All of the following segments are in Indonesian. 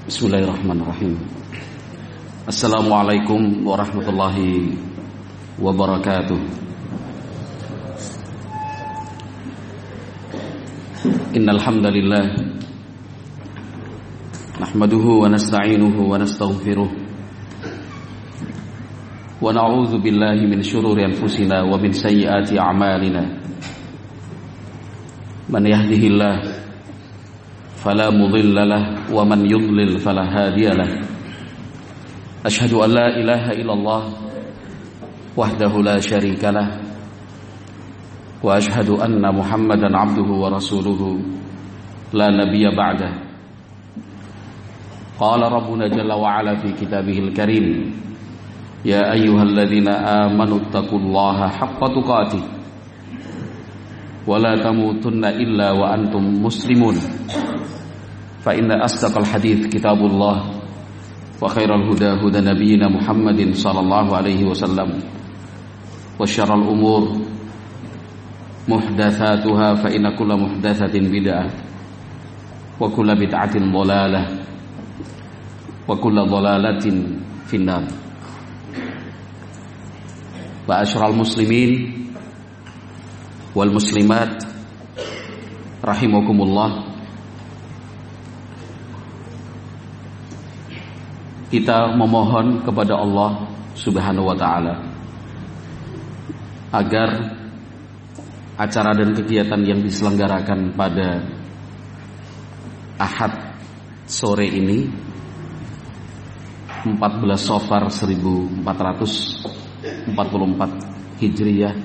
Bismillahirrahmanirrahim. Assalamualaikum warahmatullahi wabarakatuh. Innal hamdalillah nahmaduhu wa nasta'inuhu wa nastaghfiruh wa na'udzu billahi min shururi anfusina wa min sayyiati a'malina. Man yahdihillahu فلا مضل له ومن يضلل فلا هادي له أشهد أن لا إله إلا الله وحده لا شريك له وأشهد أن محمدا عبده ورسوله لا نبي بعده قال ربنا جل وعلا في كتابه الكريم يا أيها الذين آمنوا اتقوا الله حق تقاته ولا تموتن إلا وأنتم مسلمون فإن أصدق الحديث كتاب الله وخير الهدى هدى نبينا محمد صلى الله عليه وسلم وشر الأمور محدثاتها فإن كل محدثة بدعة وكل بدعة ضلالة وكل ضلالة في النار. وأشرى المسلمين والmuslimat rahimakumullah. Kita memohon kepada Allah Subhanahu wa taala agar acara dan kegiatan yang diselenggarakan pada Ahad sore ini 14 Safar 1444 Hijriyah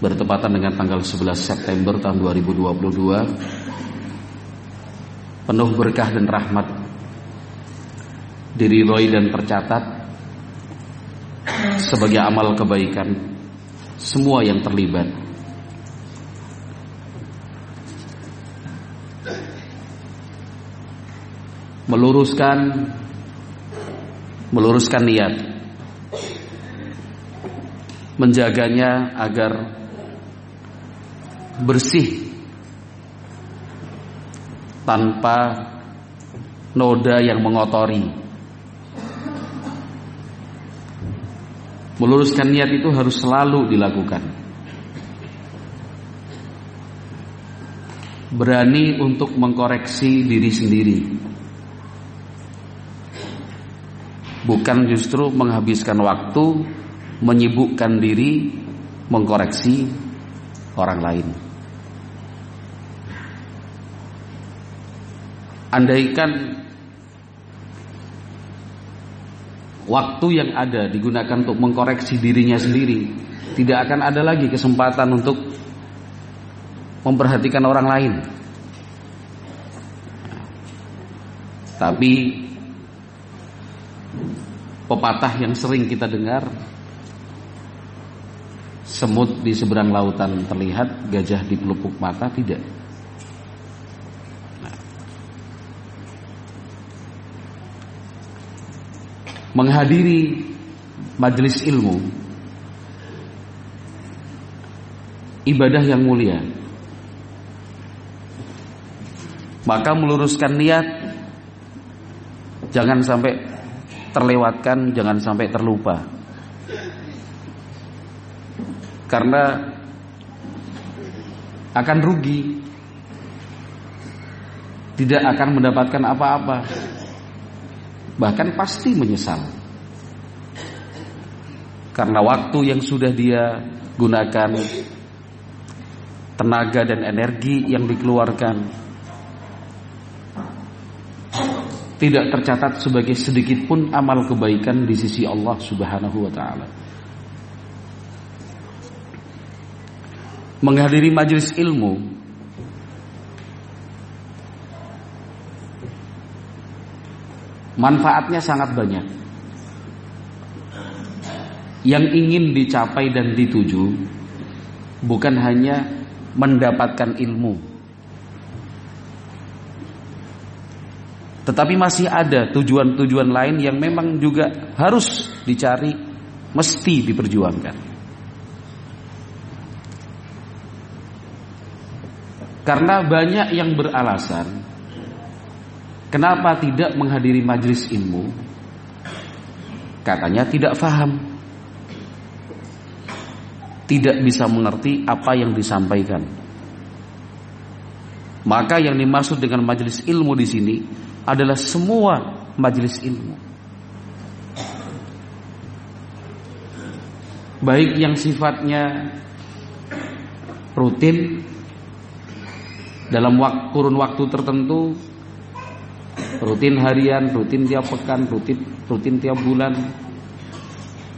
bertepatan dengan tanggal 11 September tahun 2022 penuh berkah dan rahmat, diridhoi dan tercatat sebagai amal kebaikan semua yang terlibat. Meluruskan niat, menjaganya agar bersih tanpa noda yang mengotori. Meluruskan niat itu harus selalu dilakukan. Berani untuk mengkoreksi diri sendiri, bukan justru menghabiskan waktu menyibukkan diri mengkoreksi orang lain. Andaikan waktu yang ada digunakan untuk mengkoreksi dirinya sendiri, tidak akan ada lagi kesempatan untuk memperhatikan orang lain. Tapi pepatah yang sering kita dengar, semut di seberang lautan terlihat, gajah di pelupuk mata tidak. Menghadiri majelis ilmu, ibadah yang mulia, maka meluruskan niat jangan sampai terlewatkan, jangan sampai terlupa, karena akan rugi, tidak akan mendapatkan apa-apa, bahkan pasti menyesal, karena waktu yang sudah dia gunakan, tenaga dan energi yang dikeluarkan tidak tercatat sebagai sedikit pun amal kebaikan di sisi Allah Subhanahu wa taala. Menghadiri majelis ilmu manfaatnya sangat banyak. Yang ingin dicapai dan dituju bukan hanya mendapatkan ilmu, tetapi masih ada tujuan-tujuan lain yang memang juga harus dicari, mesti diperjuangkan. Karena banyak yang beralasan kenapa tidak menghadiri majelis ilmu. Katanya tidak paham, tidak bisa mengerti apa yang disampaikan. Maka yang dimaksud dengan majelis ilmu di sini adalah semua majelis ilmu, baik yang sifatnya rutin dalam kurun waktu tertentu, rutin harian, rutin tiap pekan, rutin tiap bulan,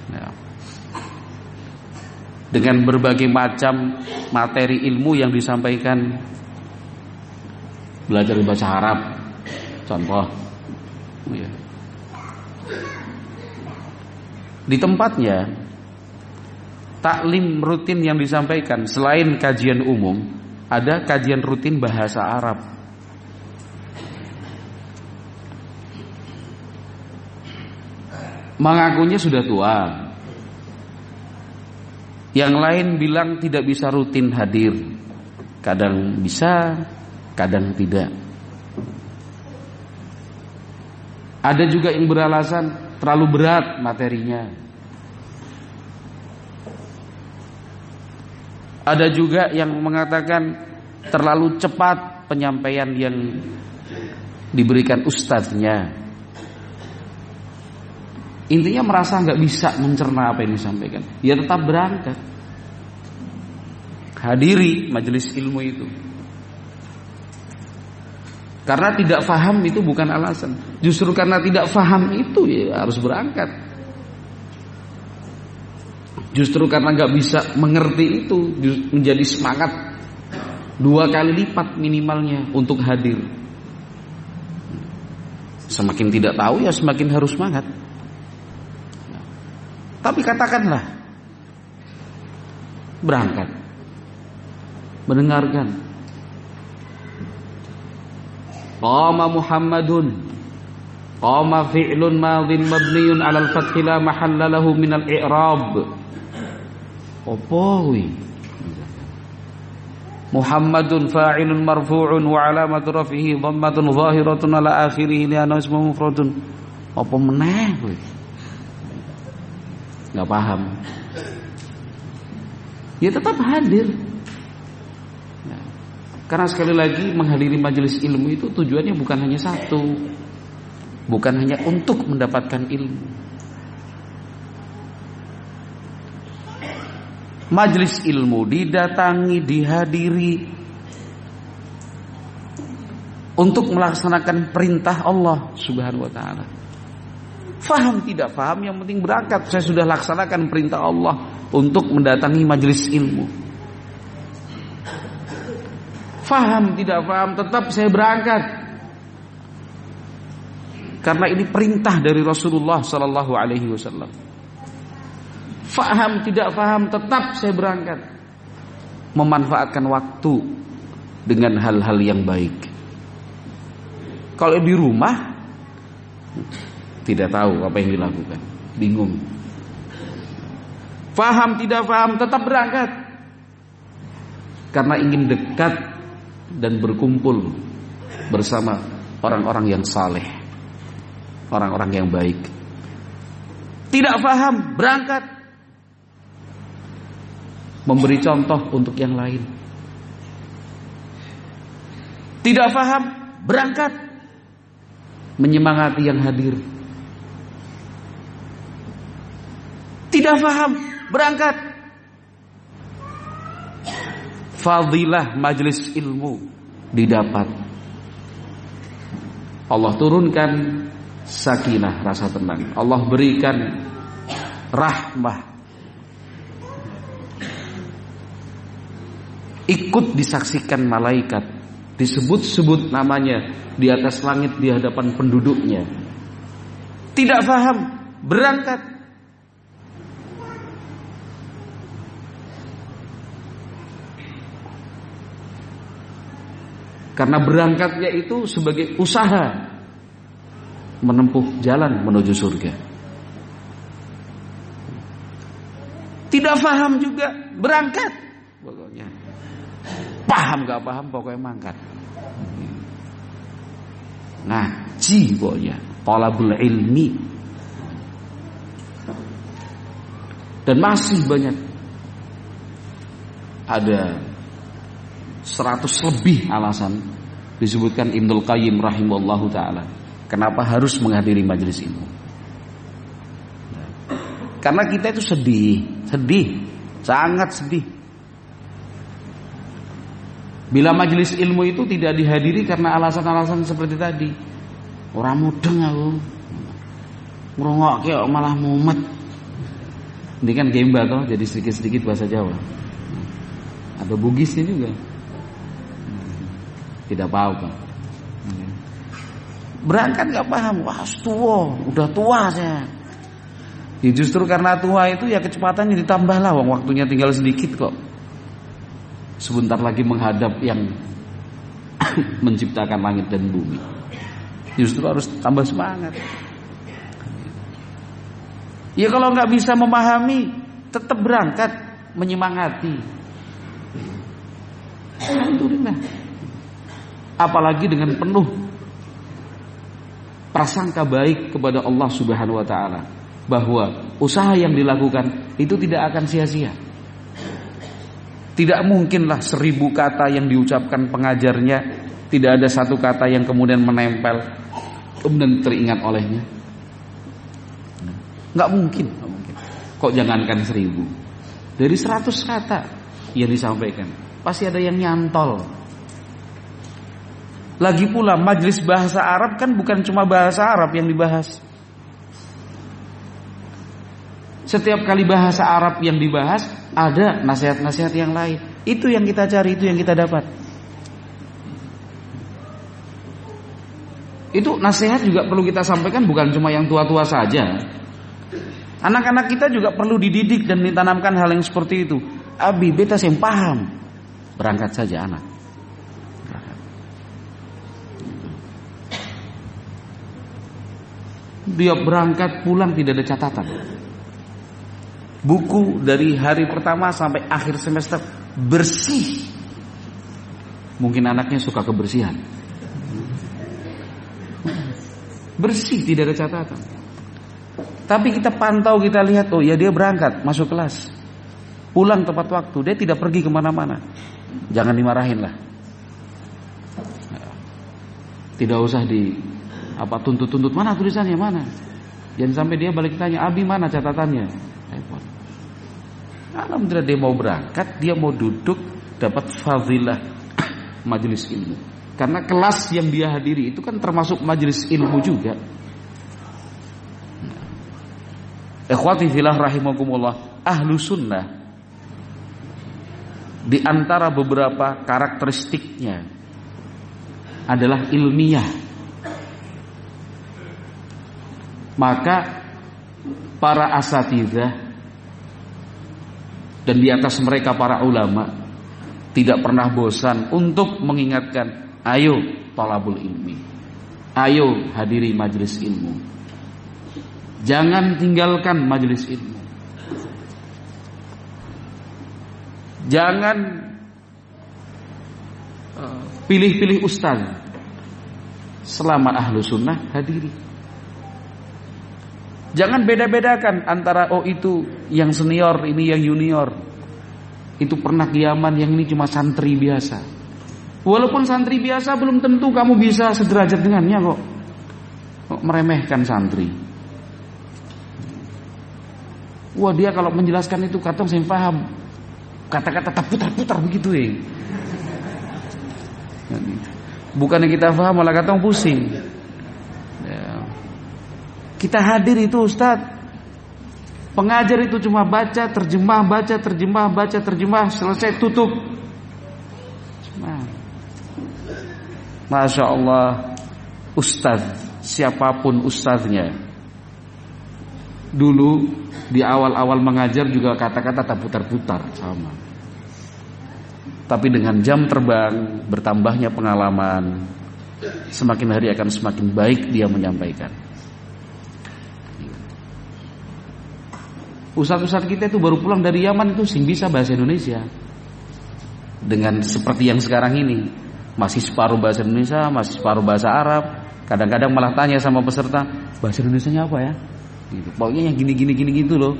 ya, dengan berbagai macam materi ilmu yang disampaikan. Belajar bahasa Arab, contoh, ya. Di tempatnya taklim rutin yang disampaikan selain kajian umum, ada kajian rutin bahasa Arab. Mengakunya sudah tua. Yang lain bilang tidak bisa rutin hadir. Kadang bisa, kadang tidak. Ada juga yang beralasan terlalu berat materinya. Ada juga yang mengatakan terlalu cepat penyampaian yang diberikan ustadznya. Intinya merasa nggak bisa mencerna apa yang disampaikan. Ya tetap berangkat, hadiri majelis ilmu itu. Karena tidak paham itu bukan alasan. Justru karena tidak paham itu ya harus berangkat. Justru karena nggak bisa mengerti itu menjadi semangat 2 kali lipat minimalnya untuk hadir. Semakin tidak tahu ya semakin harus semangat. Tapi katakanlah berangkat, mendengarkan. Qama Muhammadun, qama fi'lun madhin mabniyun 'alal fathi la mahalla lahu minal i'rab. Apa kuwi? Muhammadun fa'ilun marfu'un wa 'alamatu raf'ihi dhammatun zahiratun 'ala akhirih li'annahu ismun mufradun. Apa meneh kuwi? Nggak paham, ya tetap hadir. Nah, karena sekali lagi menghadiri majelis ilmu itu tujuannya bukan hanya satu, bukan hanya untuk mendapatkan ilmu. Majelis ilmu didatangi, dihadiri untuk melaksanakan perintah Allah Subhanahu wa ta'ala. Faham tidak faham, yang penting berangkat. Saya sudah laksanakan perintah Allah untuk mendatangi majelis ilmu. Faham tidak faham, tetap saya berangkat. Karena ini perintah dari Rasulullah sallallahu alaihi wasallam. Faham tidak faham, tetap saya berangkat. Memanfaatkan waktu dengan hal-hal yang baik. Kalau di rumah tidak tahu apa yang dilakukan, bingung. Faham tidak faham, tetap berangkat. Karena ingin dekat dan berkumpul bersama orang-orang yang saleh, orang-orang yang baik. Tidak faham, berangkat. Memberi contoh untuk yang lain. Tidak faham, berangkat. Menyemangati yang hadir. Tidak paham, berangkat. Fadilah majelis ilmu didapat. Allah turunkan sakinah, rasa tenang. Allah berikan rahmah. Ikut disaksikan malaikat, disebut-sebut namanya di atas langit di hadapan penduduknya. Tidak paham, berangkat. Karena berangkatnya itu sebagai usaha menempuh jalan menuju surga. Tidak paham juga, berangkat. Pokoknya paham gak paham pokoknya mangkat. Ngaji pokoknya, talabul ilmi. Dan masih banyak, ada 100 lebih alasan disebutkan Ibnul Qayyim rahimahullahu ta'ala kenapa harus menghadiri majelis ilmu. Karena kita itu sedih, sangat sedih bila majelis ilmu itu tidak dihadiri karena alasan-alasan seperti tadi. Orang mudeng aku, ngrungokke kok malah mumet. Ini kan gemba toh, jadi sedikit-sedikit bahasa Jawa. Ada bugisnya juga. Tidak apa-apa. Berangkat gak paham, wah tua, udah tua saya. Ya justru karena tua itu ya kecepatannya ditambah lah, waktunya tinggal sedikit kok. Sebentar lagi menghadap yang menciptakan langit dan bumi. Justru harus tambah semangat. Ya kalau nggak bisa memahami, tetap berangkat, menyemangati. Alhamdulillah. Apalagi dengan penuh prasangka baik kepada Allah Subhanahu wa taala bahwa usaha yang dilakukan itu tidak akan sia-sia. Tidak mungkinlah 1000 kata yang diucapkan pengajarnya tidak ada satu kata yang kemudian menempel kemudian teringat olehnya. Nggak mungkin. Kok jangankan 1000, dari 100 kata yang disampaikan pasti ada yang nyantol. Lagi pula majelis bahasa Arab kan bukan cuma bahasa Arab yang dibahas. Setiap kali bahasa Arab yang dibahas ada nasihat-nasihat yang lain. Itu yang kita cari, itu yang kita dapat. Itu nasihat juga perlu kita sampaikan, bukan cuma yang tua-tua saja. Anak-anak kita juga perlu dididik dan ditanamkan hal yang seperti itu. Abi, beta yang paham. Berangkat saja anak. Dia berangkat pulang tidak ada catatan. Buku dari hari pertama sampai akhir semester bersih. Mungkin anaknya suka kebersihan. Bersih, tidak ada catatan. Tapi kita pantau, kita lihat, oh ya dia berangkat, masuk kelas, pulang tepat waktu, dia tidak pergi kemana-mana. Jangan dimarahin lah. Tidak usah tuntut-tuntut, mana tulisannya, mana. Jangan sampai dia balik tanya, Abi mana catatannya. Repot. Alhamdulillah dia mau berangkat, dia mau duduk, dapat fadilah majelis ilmu. Karena kelas yang dia hadiri itu kan termasuk majelis ilmu juga. Ikhwati fillah rahimakumullah, ahlu sunnah di antara beberapa karakteristiknya adalah ilmiah. Maka para asatidzah dan di atas mereka para ulama tidak pernah bosan untuk mengingatkan, ayo thalabul ilmi, ayo hadiri majelis ilmu. Jangan tinggalkan majelis ilmu. Jangan pilih-pilih ustaz. Selama ahlu sunnah hadiri. Jangan beda-bedakan antara itu yang senior, ini yang junior. Itu pernah kiaman, yang ini cuma santri biasa. Walaupun santri biasa belum tentu kamu bisa sederajat dengannya kok. Meremehkan santri. Wah dia kalau menjelaskan itu katong saya paham. Kata-kata terputar-putar begitu ya. Bukannya kita paham malah katong pusing. Ya. Kita hadir itu Ustaz. Pengajar itu cuma baca, terjemah, selesai tutup. Masya Allah, Ustaz, siapapun ustaznya. Dulu di awal-awal mengajar juga kata-kata tak putar-putar sama. Tapi dengan jam terbang, bertambahnya pengalaman, semakin hari akan semakin baik dia menyampaikan. Ustaz-ustaz kita itu baru pulang dari Yaman itu sing bisa bahasa Indonesia. dengan seperti yang sekarang ini, masih separuh bahasa Indonesia, masih separuh bahasa Arab. Kadang-kadang malah tanya sama peserta, bahasa Indonesianya apa ya? Gitu. Pokoknya yang gini gitu loh.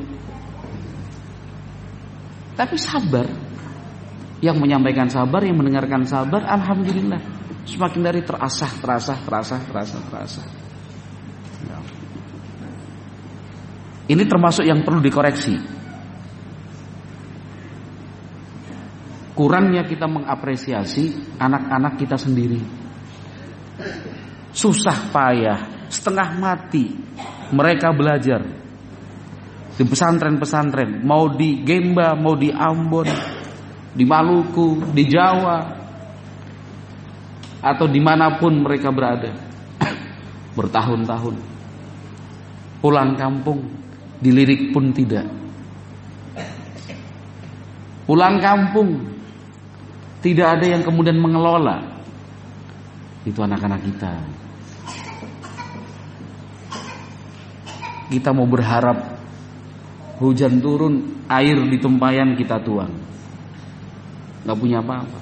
Tapi sabar. Yang menyampaikan sabar, yang mendengarkan sabar, alhamdulillah. Semakin dari terasa. Ini termasuk yang perlu dikoreksi. Kurangnya kita mengapresiasi anak-anak kita sendiri. Susah payah, setengah mati mereka belajar di pesantren-pesantren, mau di Gemba, mau di Ambon, di Maluku, di Jawa, atau dimanapun mereka berada, bertahun-tahun. Pulang kampung dilirik pun tidak. Pulang kampung tidak ada yang kemudian mengelola. Itu anak-anak kita. Kita mau berharap hujan turun, air di tempayan kita tuang. Gak punya apa-apa.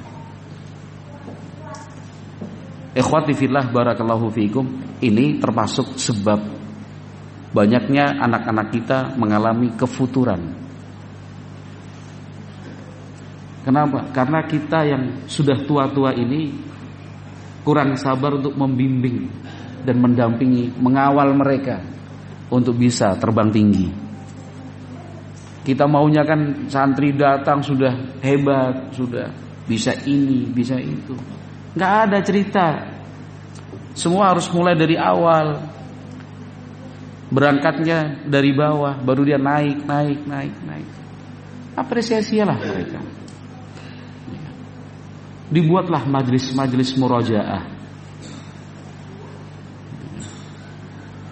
Ikhwati fillah barakallahu fiikum. Ini termasuk sebab banyaknya anak-anak kita mengalami kefuturan. Kenapa? Karena kita yang sudah tua-tua ini kurang sabar untuk membimbing dan mendampingi, mengawal mereka untuk bisa terbang tinggi. Kita maunya kan santri datang sudah hebat, sudah bisa ini, bisa itu. Nggak ada cerita. Semua harus mulai dari awal. Berangkatnya dari bawah, baru dia naik. Apresiasilah mereka. Dibuatlah majlis-majlis murojaah.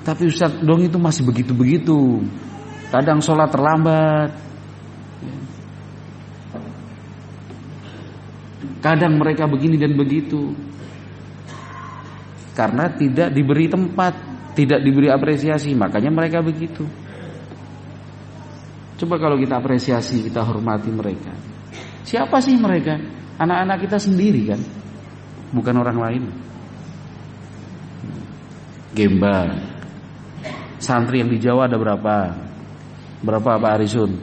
Tapi Ustaz, dong itu masih begitu-begitu. Kadang sholat terlambat. Kadang mereka begini dan begitu. Karena tidak diberi tempat, tidak diberi apresiasi, makanya mereka begitu. Coba kalau kita apresiasi, kita hormati mereka. Siapa sih mereka? Anak-anak kita sendiri kan, bukan orang lain. Gemba, santri yang di Jawa ada berapa? Berapa Pak Arisun?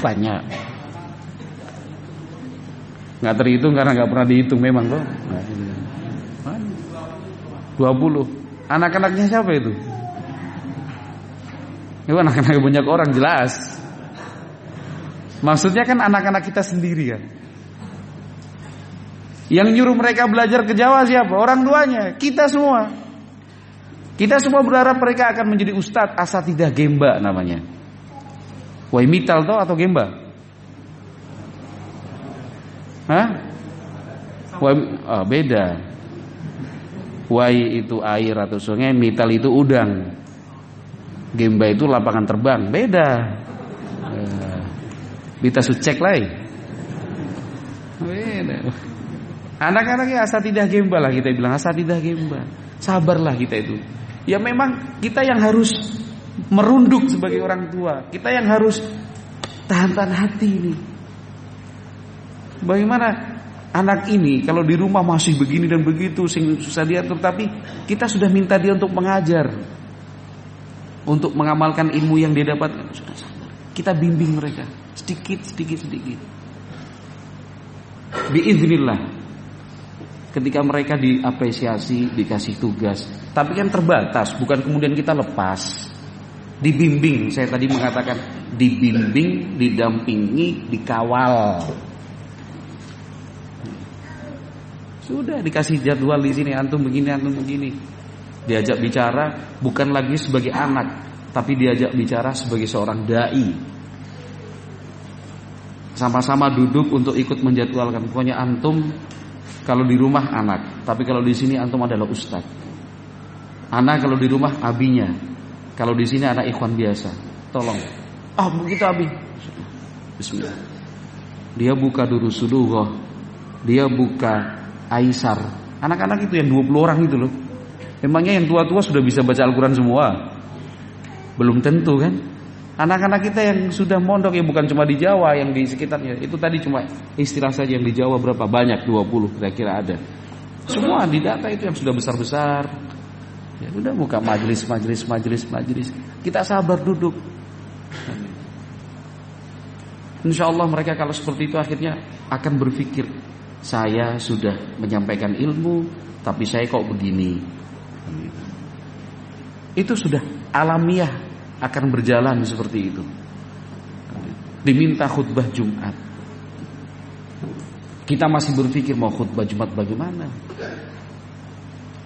Banyak. Nggak terhitung karena nggak pernah dihitung memang kok. 20. Anak-anaknya siapa itu? Itu anak-anak banyak orang jelas. Maksudnya kan anak-anak kita sendiri kan. Yang nyuruh mereka belajar ke Jawa siapa? Orang tuanya, kita semua. Kita semua berharap mereka akan menjadi ustadz asatidah Gemba namanya. Wai Mital toh atau Gemba? Hah? Beda. Wai itu air atau sungai, Mital itu udang. Gemba itu lapangan terbang, beda. Kita cek lagi. Anak-anaknya asatidah Gemba lah kita bilang, asatidah Gemba. Sabarlah kita itu. Ya memang kita yang harus merunduk sebagai orang tua. Kita yang harus tahan hati ini. Bagaimana anak ini kalau di rumah masih begini dan begitu, susah diatur, tapi kita sudah minta dia untuk mengajar, untuk mengamalkan ilmu yang dia dapatkan. Sudah sabar. Kita bimbing mereka sedikit. Biiznillah. Ketika mereka diapresiasi, dikasih tugas, tapi kan terbatas, bukan kemudian kita lepas. Dibimbing, saya tadi mengatakan dibimbing, didampingi, dikawal. Sudah dikasih jadwal di sini, antum begini. Diajak bicara bukan lagi sebagai anak, tapi diajak bicara sebagai seorang dai. Sama-sama duduk untuk ikut menjadwalkan. Pokoknya antum kalau di rumah anak, tapi kalau di sini antum adalah ustaz. Anak kalau di rumah abinya, kalau di sini anak ikhwan biasa. Tolong. Begitu abi. Bismillah. Dia buka Durusulughah, dia buka Aisar. Anak-anak itu yang 20 orang itu loh. Memangnya yang tua-tua sudah bisa baca Al-Quran semua? Belum tentu kan? Anak-anak kita yang sudah mondok, ya bukan cuma di Jawa, yang di sekitarnya. Itu tadi cuma istilah saja, yang di Jawa berapa banyak, 20 kira-kira ada. Semua di data itu yang sudah besar-besar. Ya udah, buka majelis. Kita sabar duduk. Insya Allah mereka kalau seperti itu akhirnya akan berpikir, saya sudah menyampaikan ilmu, tapi saya kok begini. Itu sudah alamiah akan berjalan seperti itu. Diminta khutbah Jumat, kita masih berpikir mau khutbah Jumat bagaimana.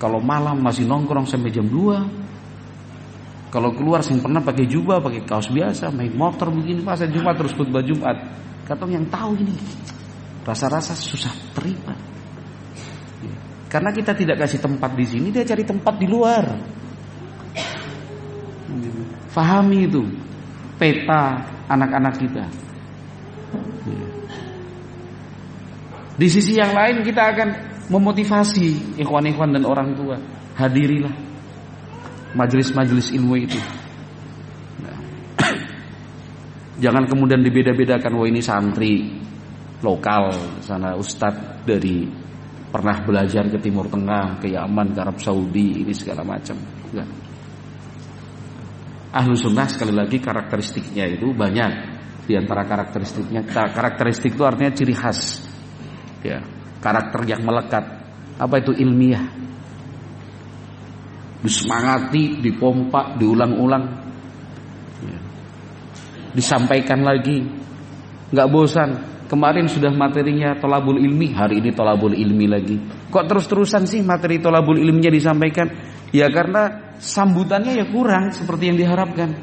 Kalau malam masih nongkrong sampai jam 2. Kalau keluar sing pernah pakai jubah, pakai kaos biasa, main motor begini, masa Jumat terus khutbah Jumat. Katong yang tahu ini rasa-rasa susah terima. Karena kita tidak kasih tempat di sini, dia cari tempat di luar. Fahami itu peta anak-anak kita. Di sisi yang lain kita akan memotivasi ikhwan-ikhwan dan orang tua, hadirilah majelis-majelis ilmu itu. Jangan kemudian dibeda-bedakan, wah ini santri lokal, sana ustadz dari pernah belajar ke Timur Tengah, ke Yaman, ke Arab Saudi, ini segala macam. Enggak. Ahlus sunnah sekali lagi karakteristiknya itu banyak. Di antara karakteristiknya, karakteristik itu artinya ciri khas, ya, karakter yang melekat. Apa itu? Ilmiah. Disemangati, dipompa, diulang-ulang, ya. Disampaikan lagi, nggak bosan. Kemarin sudah materinya tolabul ilmi, hari ini tolabul ilmi lagi. Kok terus-terusan sih materi tolabul ilminya disampaikan? Ya karena sambutannya ya kurang seperti yang diharapkan.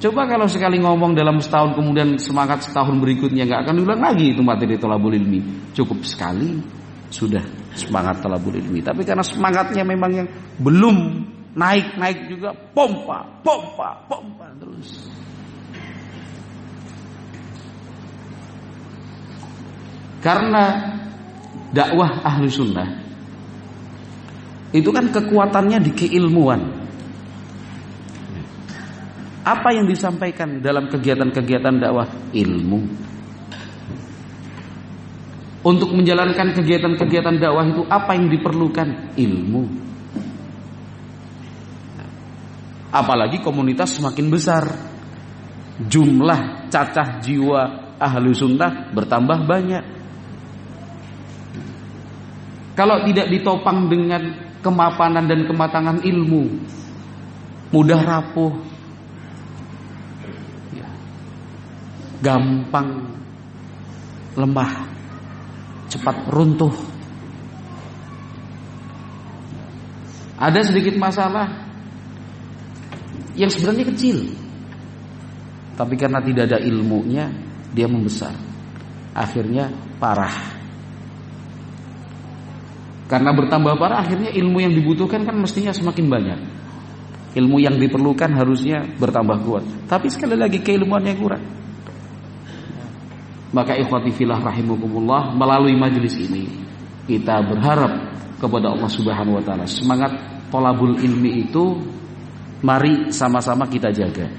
Coba kalau sekali ngomong dalam setahun, kemudian semangat setahun berikutnya nggak akan diulang lagi itu materi tolabul ilmi. Cukup sekali sudah semangat tolabul ilmi. Tapi karena semangatnya memang yang belum naik juga, pompa terus. Karena dakwah ahli sunnah itu kan kekuatannya di keilmuan. Apa yang disampaikan dalam kegiatan-kegiatan dakwah? Ilmu. Untuk menjalankan kegiatan-kegiatan dakwah itu apa yang diperlukan? Ilmu. Apalagi komunitas semakin besar, jumlah cacah jiwa ahli sunnah bertambah banyak. Kalau tidak ditopang dengan kemapanan dan kematangan ilmu, mudah rapuh, ya, gampang lemah, cepat runtuh. Ada sedikit masalah yang sebenarnya kecil, tapi karena tidak ada ilmunya, dia membesar, akhirnya parah. Karena bertambah parah, akhirnya ilmu yang dibutuhkan kan mestinya semakin banyak. Ilmu yang diperlukan harusnya bertambah kuat, tapi sekali lagi keilmuannya kurang. Maka ikhwati fillah rahimakumullah, melalui majelis ini kita berharap kepada Allah Subhanahu wa taala, semangat thalabul ilmi itu mari sama-sama kita jaga.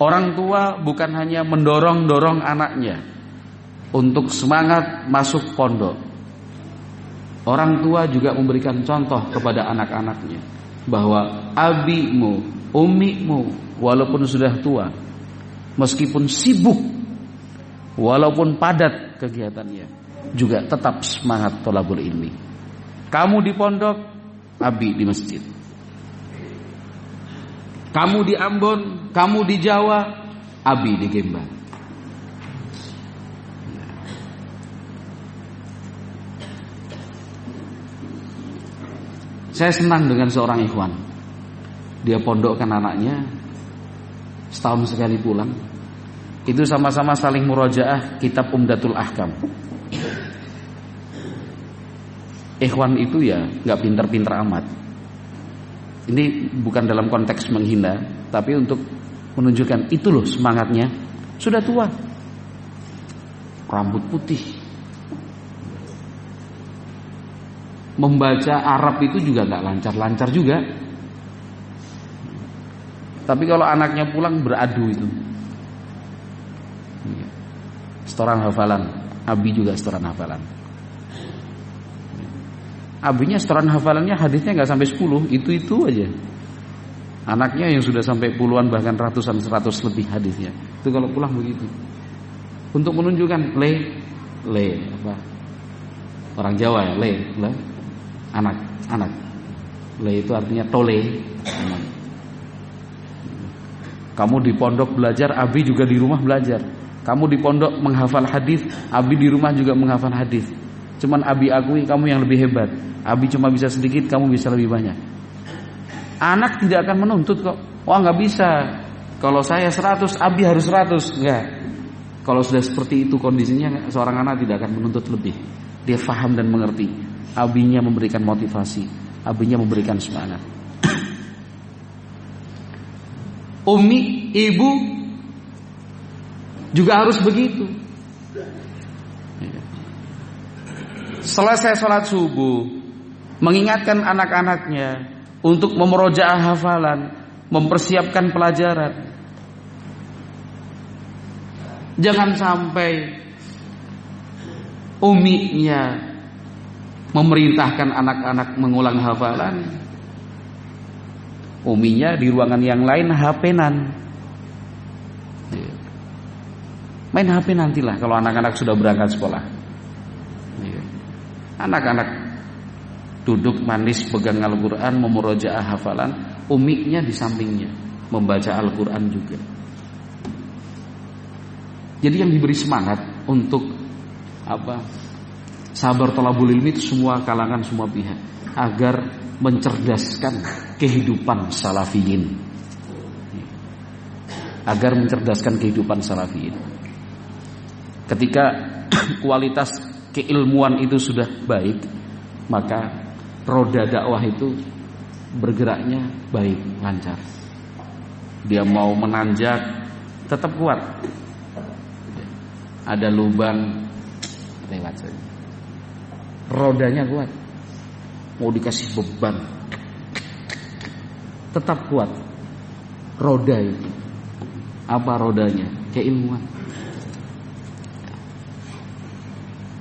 Orang tua bukan hanya mendorong-dorong anaknya untuk semangat masuk pondok. Orang tua juga memberikan contoh kepada anak-anaknya bahwa abimu, ummimu walaupun sudah tua, meskipun sibuk, walaupun padat kegiatannya, juga tetap semangat thalabul ilmi. Kamu di pondok, abi di masjid. Kamu di Ambon, kamu di Jawa, abi di Gemban. Saya senang dengan seorang ikhwan. Dia pondokkan anaknya, setahun sekali pulang. Itu sama-sama saling murojaah kitab Umdatul Ahkam. Ikhwan itu ya gak pinter-pinter amat. Ini bukan dalam konteks menghina, tapi untuk menunjukkan itu loh semangatnya. Sudah tua, rambut putih, membaca Arab itu juga gak lancar-lancar juga. Tapi kalau anaknya pulang beradu itu. Setoran hafalan, Abi juga setoran hafalan. Abinya setoran hafalannya hadisnya nggak sampai 10, itu aja. Anaknya yang sudah sampai puluhan bahkan ratusan 100 lebih hadisnya. Itu kalau pulang begitu. Untuk menunjukkan le apa? Orang Jawa ya, le anak. Le itu artinya tole. Anak. Kamu di pondok belajar, Abi juga di rumah belajar. Kamu di pondok menghafal hadis, Abi di rumah juga menghafal hadis. Cuman Abi akui kamu yang lebih hebat. Abi cuma bisa sedikit, kamu bisa lebih banyak. Anak tidak akan menuntut kok. Wah nggak bisa. Kalau saya 100, Abi harus 100. Enggak. Kalau sudah seperti itu kondisinya, seorang anak tidak akan menuntut lebih. Dia faham dan mengerti. Abinya memberikan motivasi, abinya memberikan semangat. Umi, ibu juga harus begitu. Selesai sholat subuh, mengingatkan anak-anaknya untuk memurojaah hafalan, mempersiapkan pelajaran. Jangan sampai uminya memerintahkan anak-anak mengulang hafalan, uminya di ruangan yang lain HP-nan. Main HP nantilah kalau anak-anak sudah berangkat sekolah. Anak-anak duduk manis pegang Al-Quran, memurojaah hafalan, uminya di sampingnya membaca Al-Quran juga. Jadi yang diberi semangat untuk apa? Sabar thalabul ilmi itu semua kalangan, semua pihak, agar mencerdaskan kehidupan salafiyin. Agar mencerdaskan kehidupan salafiyin. Ketika kualitas keilmuan itu sudah baik, maka roda dakwah itu bergeraknya baik, lancar. Dia mau menanjak tetap kuat. Ada lubang lewat saja. Rodanya kuat. Mau dikasih beban tetap kuat. Roda itu. Apa rodanya? Keilmuan.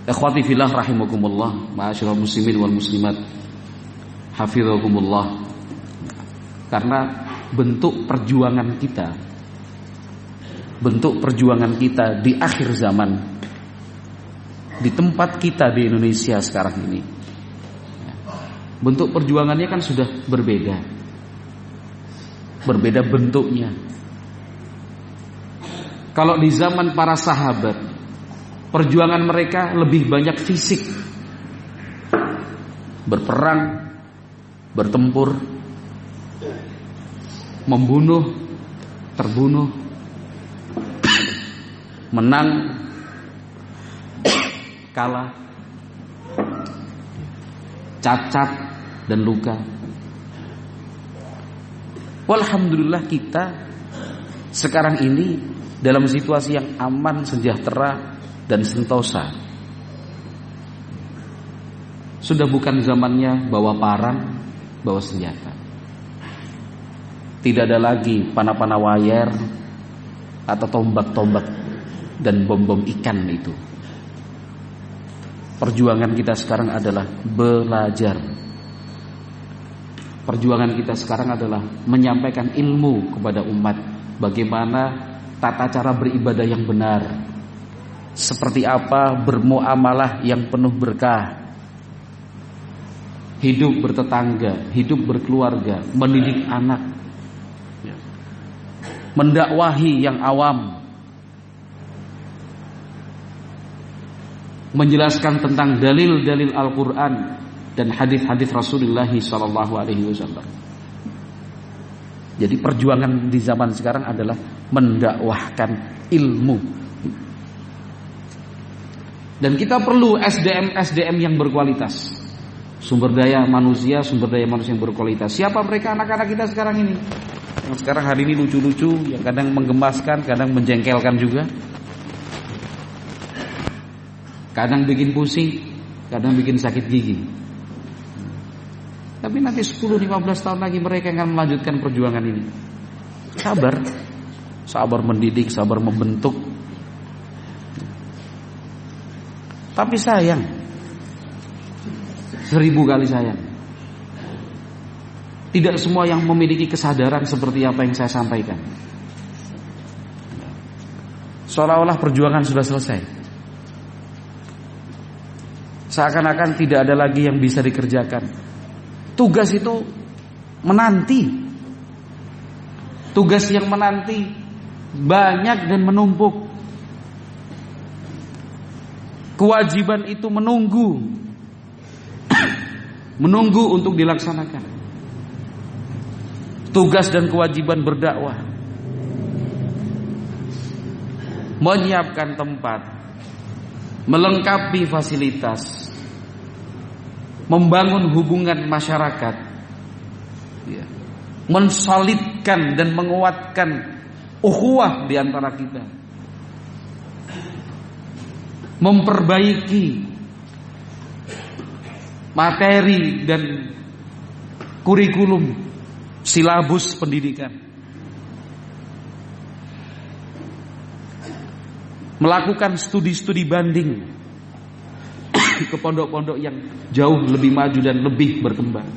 Ikhwati fillah rahimakumullah, ma'asyiral muslimin wal muslimat, hafizakumullah. Karena bentuk perjuangan kita di akhir zaman, di tempat kita di Indonesia sekarang ini, bentuk perjuangannya kan sudah berbeda bentuknya. Kalau di zaman para sahabat, perjuangan mereka lebih banyak fisik, berperang, bertempur, membunuh, terbunuh, menang, kalah, cacat dan luka. Walhamdulillah kita sekarang ini dalam situasi yang aman, sejahtera dan sentosa. Sudah bukan zamannya bawa parang, bawa senjata. Tidak ada lagi panah-panah wayar atau tombak-tombak dan bom-bom ikan itu. Perjuangan kita sekarang adalah belajar. Perjuangan kita sekarang adalah menyampaikan ilmu kepada umat. Bagaimana tata cara beribadah yang benar, seperti apa bermuamalah yang penuh berkah, hidup bertetangga, hidup berkeluarga, mendidik anak, mendakwahi yang awam, menjelaskan tentang dalil-dalil Al-Quran dan hadis-hadis Rasulullah SAW. Jadi perjuangan di zaman sekarang adalah mendakwahkan ilmu. Dan kita perlu SDM yang berkualitas. Sumber daya manusia yang berkualitas. Siapa mereka? Anak-anak kita sekarang ini. Yang sekarang hari ini lucu-lucu, yang kadang menggemaskan, kadang menjengkelkan juga. Kadang bikin pusing, kadang bikin sakit gigi. Tapi nanti 10-15 tahun lagi mereka akan melanjutkan perjuangan ini. Sabar mendidik, sabar membentuk. Tapi sayang, 1000 kali sayang, tidak semua yang memiliki kesadaran seperti apa yang saya sampaikan. Seolah-olah perjuangan sudah selesai, seakan-akan tidak ada lagi yang bisa dikerjakan. Tugas itu menanti. Tugas yang menanti banyak dan menumpuk. Kewajiban itu menunggu untuk dilaksanakan. Tugas dan kewajiban berdakwah, menyiapkan tempat, melengkapi fasilitas, membangun hubungan masyarakat, mensolidkan dan menguatkan ukhuwah di antara kita, memperbaiki materi dan kurikulum silabus pendidikan, melakukan studi-studi banding ke pondok-pondok yang jauh lebih maju dan lebih berkembang,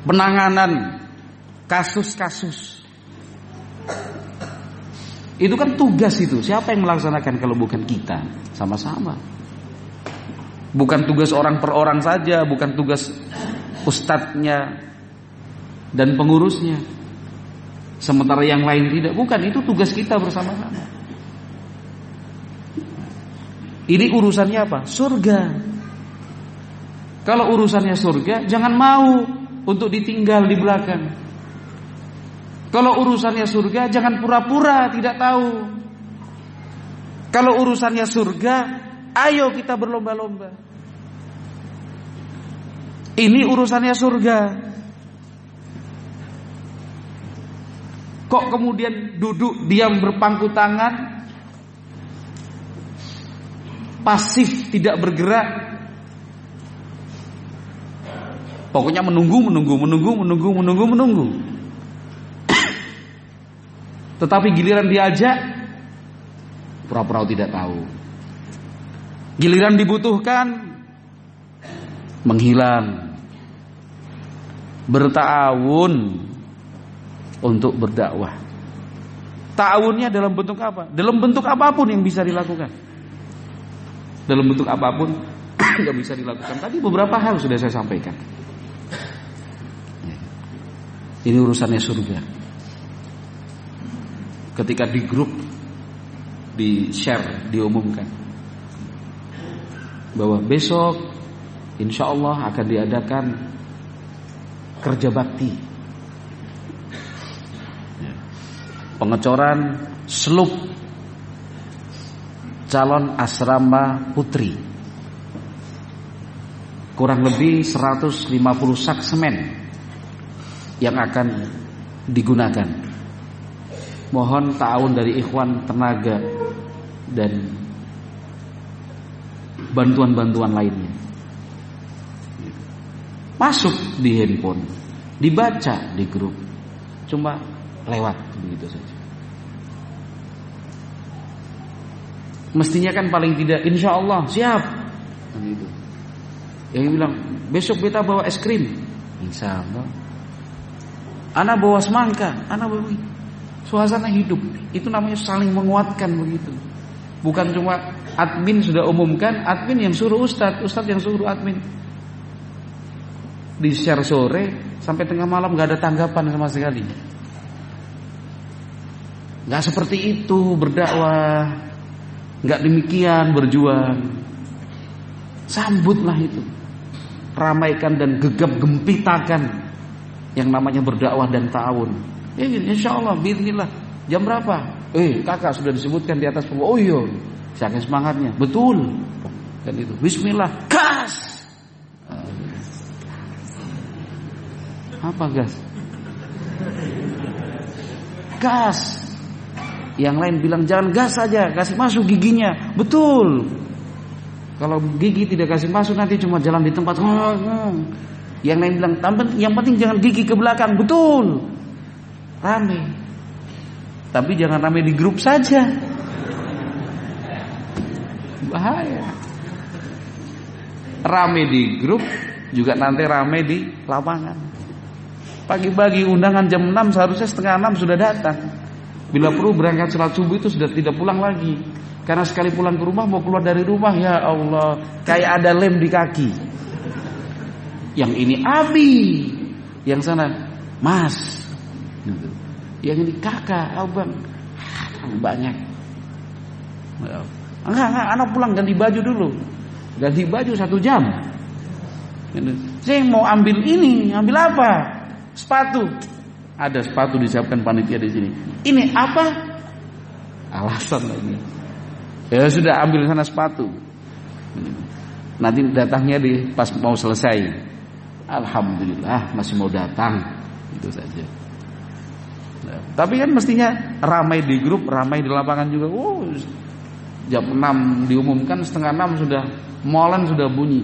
penanganan kasus-kasus. Itu kan tugas itu. Siapa yang melaksanakan kalau bukan kita? Sama-sama. Bukan tugas orang per orang saja, bukan tugas ustadznya dan pengurusnya, sementara yang lain tidak. Bukan, itu tugas kita bersama-sama. Ini urusannya apa? Surga. Kalau urusannya surga, jangan mau untuk ditinggal di belakang. Kalau urusannya surga, jangan pura-pura tidak tahu. Kalau urusannya surga, ayo kita berlomba-lomba. Ini urusannya surga. Kok kemudian duduk diam berpangku tangan, pasif tidak bergerak, pokoknya menunggu. Tetapi giliran diajak, pura-pura tidak tahu. Giliran dibutuhkan, menghilang. Berta'awun untuk berdakwah. Ta'awunnya dalam bentuk apa? Dalam bentuk apapun yang bisa dilakukan. Dalam bentuk apapun yang bisa dilakukan. Tadi beberapa hal sudah saya sampaikan. Ini urusannya surga. Ketika di grup, di share, diumumkan bahwa besok insya Allah akan diadakan kerja bakti, pengecoran seluk calon asrama putri, kurang lebih 150 sak semen yang akan digunakan. Mohon ta'awun dari ikhwan, tenaga dan bantuan-bantuan lainnya. Masuk di handphone, dibaca di grup, cuma lewat begitu saja. Mestinya kan paling tidak insya Allah siap begitu. Yang bilang besok beta bawa es krim, insya Allah. Ana bawa semangka, ana bawa ini. Suasana hidup itu namanya saling menguatkan begitu. Bukan cuma admin sudah umumkan, admin yang suruh ustadz yang suruh admin. Di share sore sampai tengah malam gak ada tanggapan sama sekali. Gak seperti itu berdakwah, gak demikian berjuang. Sambutlah itu, ramaikan dan gegap gempitakan yang namanya berdakwah dan ta'awun. Insya Allah, bismillah. Jam berapa? Kakak sudah disebutkan di atas. Oh iya, saking semangatnya. Betul. Dan itu, bismillah, gas. Apa gas? Gas. Yang lain bilang jangan gas saja, kasih masuk giginya. Betul. Kalau gigi tidak kasih masuk nanti cuma jalan di tempat. Yang lain bilang, yang penting jangan gigi ke belakang. Betul, rame. Tapi jangan rame di grup saja, bahaya. Rame di grup juga nanti rame di lapangan. Pagi-pagi undangan jam 6, seharusnya setengah 6 sudah datang. Bila perlu berangkat sholat subuh itu sudah tidak pulang lagi. Karena sekali pulang ke rumah, mau keluar dari rumah, ya Allah, kayak ada lem di kaki. Yang ini Abi, yang sana Mas, yang ini kakak, abang, banyak. Enggak, anak pulang ganti baju dulu. Ganti baju 1 jam. Saya mau ambil ini, ambil apa? Sepatu. Ada sepatu disiapkan panitia di sini. Ini apa? Alasan lagi. Ya sudah, ambil sana sepatu. Nanti datangnya pas mau selesai. Alhamdulillah masih mau datang. Itu saja. Nah, tapi kan mestinya ramai di grup, ramai di lapangan juga. Jam 6 diumumkan, setengah 6 sudah molen sudah bunyi.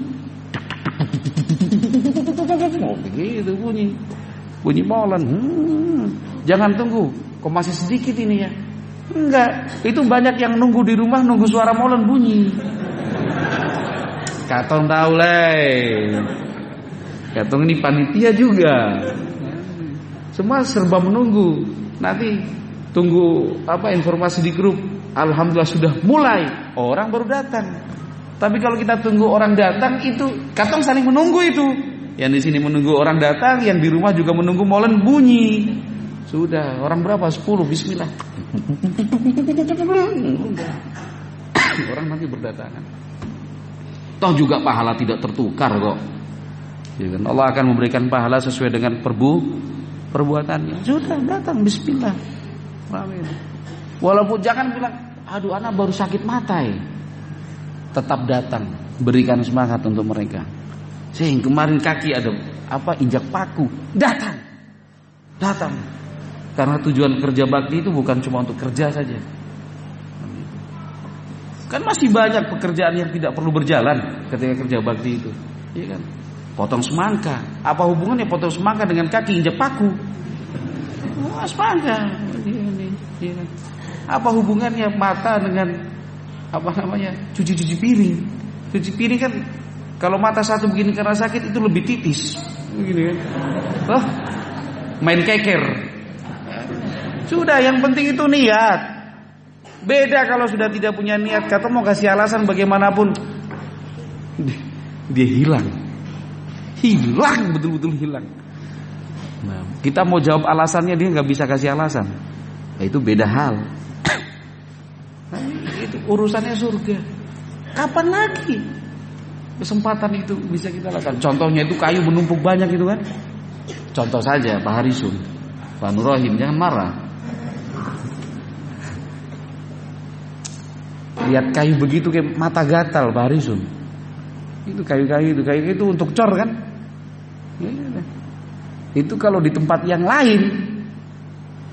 Begitu bunyi molen. Jangan tunggu, kok masih sedikit ini ya? Enggak, itu banyak yang nunggu di rumah, nunggu suara molen bunyi. Katong tahu leh. Katong ini panitia juga. Semua serba menunggu. Nanti tunggu informasi di grup. Alhamdulillah sudah mulai, orang baru datang. Tapi kalau kita tunggu orang datang, itu katong saling menunggu itu. Yang di sini menunggu orang datang, yang di rumah juga menunggu molen bunyi. Sudah, orang berapa? 10, bismillah. Orang nanti berdatangan. Toh juga pahala tidak tertukar kok. Allah akan memberikan pahala sesuai dengan perbuatannya. Sudah, datang, bismillah. Walaupun jangan bilang, aduh anak baru sakit mata ya. Tetap datang, berikan semangat untuk mereka. Sehingga kemarin kaki ada injak paku, datang. Karena tujuan kerja bakti itu bukan cuma untuk kerja saja. Kan masih banyak pekerjaan yang tidak perlu berjalan ketika kerja bakti itu. Iya kan? Potong semangka. Apa hubungannya potong semangka dengan kaki injak paku? Semangka. Iya kan? Apa hubungannya mata dengan cuci piring? Cuci piring kan kalau mata satu begini karena sakit itu lebih titis, begini kan? Main keker. Sudah, yang penting itu niat. Beda kalau sudah tidak punya niat, kata mau kasih alasan bagaimanapun, dia hilang, betul-betul hilang. Nah, kita mau jawab alasannya, dia nggak bisa kasih alasan. Nah, itu beda hal. Nah, itu urusannya surga. Kapan lagi kesempatan itu bisa kita lakukan? Contohnya itu kayu menumpuk banyak itu kan. Contoh saja Pak Harisun, Pak Nur Rahim, jangan marah. Lihat kayu begitu kayak mata gatal Pak Harisun. Itu kayu itu untuk cor kan? Itu kalau di tempat yang lain,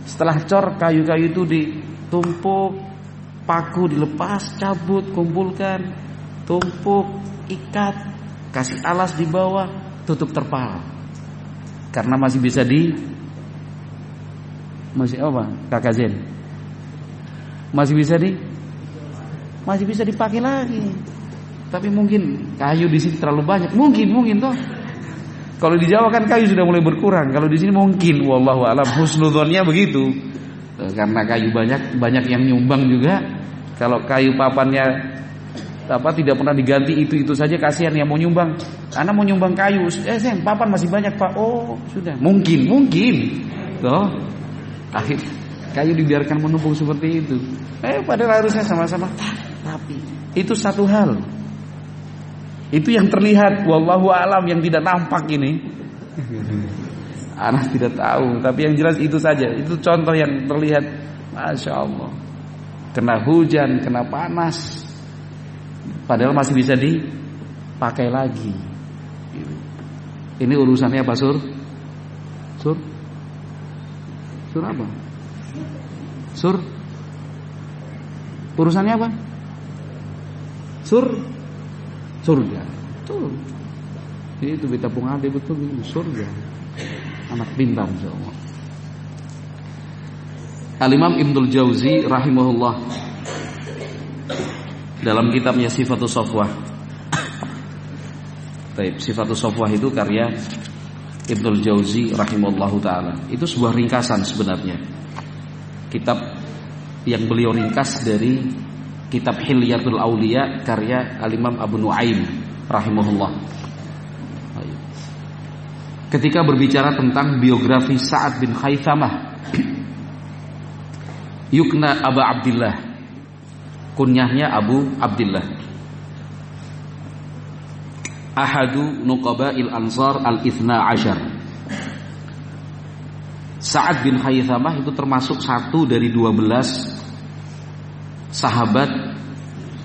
setelah cor kayu-kayu itu ditumpuk, paku dilepas, cabut, kumpulkan, tumpuk, ikat, kasih alas di bawah, tutup terpal. Karena masih bisa Kakak Zen? Masih bisa dipakai lagi. Tapi mungkin kayu di sini terlalu banyak. Mungkin toh. Kalau di Jawa kan kayu sudah mulai berkurang. Kalau di sini mungkin, wallahu a'lam, husnudzonnya begitu. Karena kayu banyak yang nyumbang juga. Kalau kayu papannya tidak pernah diganti, itu saja, kasihan yang mau nyumbang. Anak mau nyumbang kayu, papan masih banyak Pak. Oh sudah, mungkin toh akhir kayu dibiarkan menumpuk seperti itu. Padahal harusnya sama-sama tapi itu satu hal. Itu yang terlihat, wallahu alam, yang tidak nampak ini. Anak tidak tahu, tapi yang jelas itu saja. Itu contoh yang terlihat, masya Allah. Kena hujan, kena panas, padahal masih bisa dipakai lagi. Ini urusannya apa, Sur apa? Sur, urusannya apa? Surga. Tuh. Itu beta pungade betul ini surga. Anak pintar insyaallah. Al-Imam Ibnul Jauzi rahimahullah dalam kitabnya Sifatus Safwah. Baik, Sifatus Safwah itu karya Ibnul Jauzi rahimahullahu taala. Itu sebuah ringkasan sebenarnya. Kitab yang beliau ringkas dari kitab Hilyatul Auliya karya Al-Imam Abu Nuaim rahimahullah. Ketika berbicara tentang biografi Sa'ad bin Khaythamah, yukna Abu Abdillah, kunyahnya Abu Abdillah, ahadu nuqaba'il ansar al-ithna ashar. Sa'ad bin Khaythamah itu termasuk satu dari 12 sahabat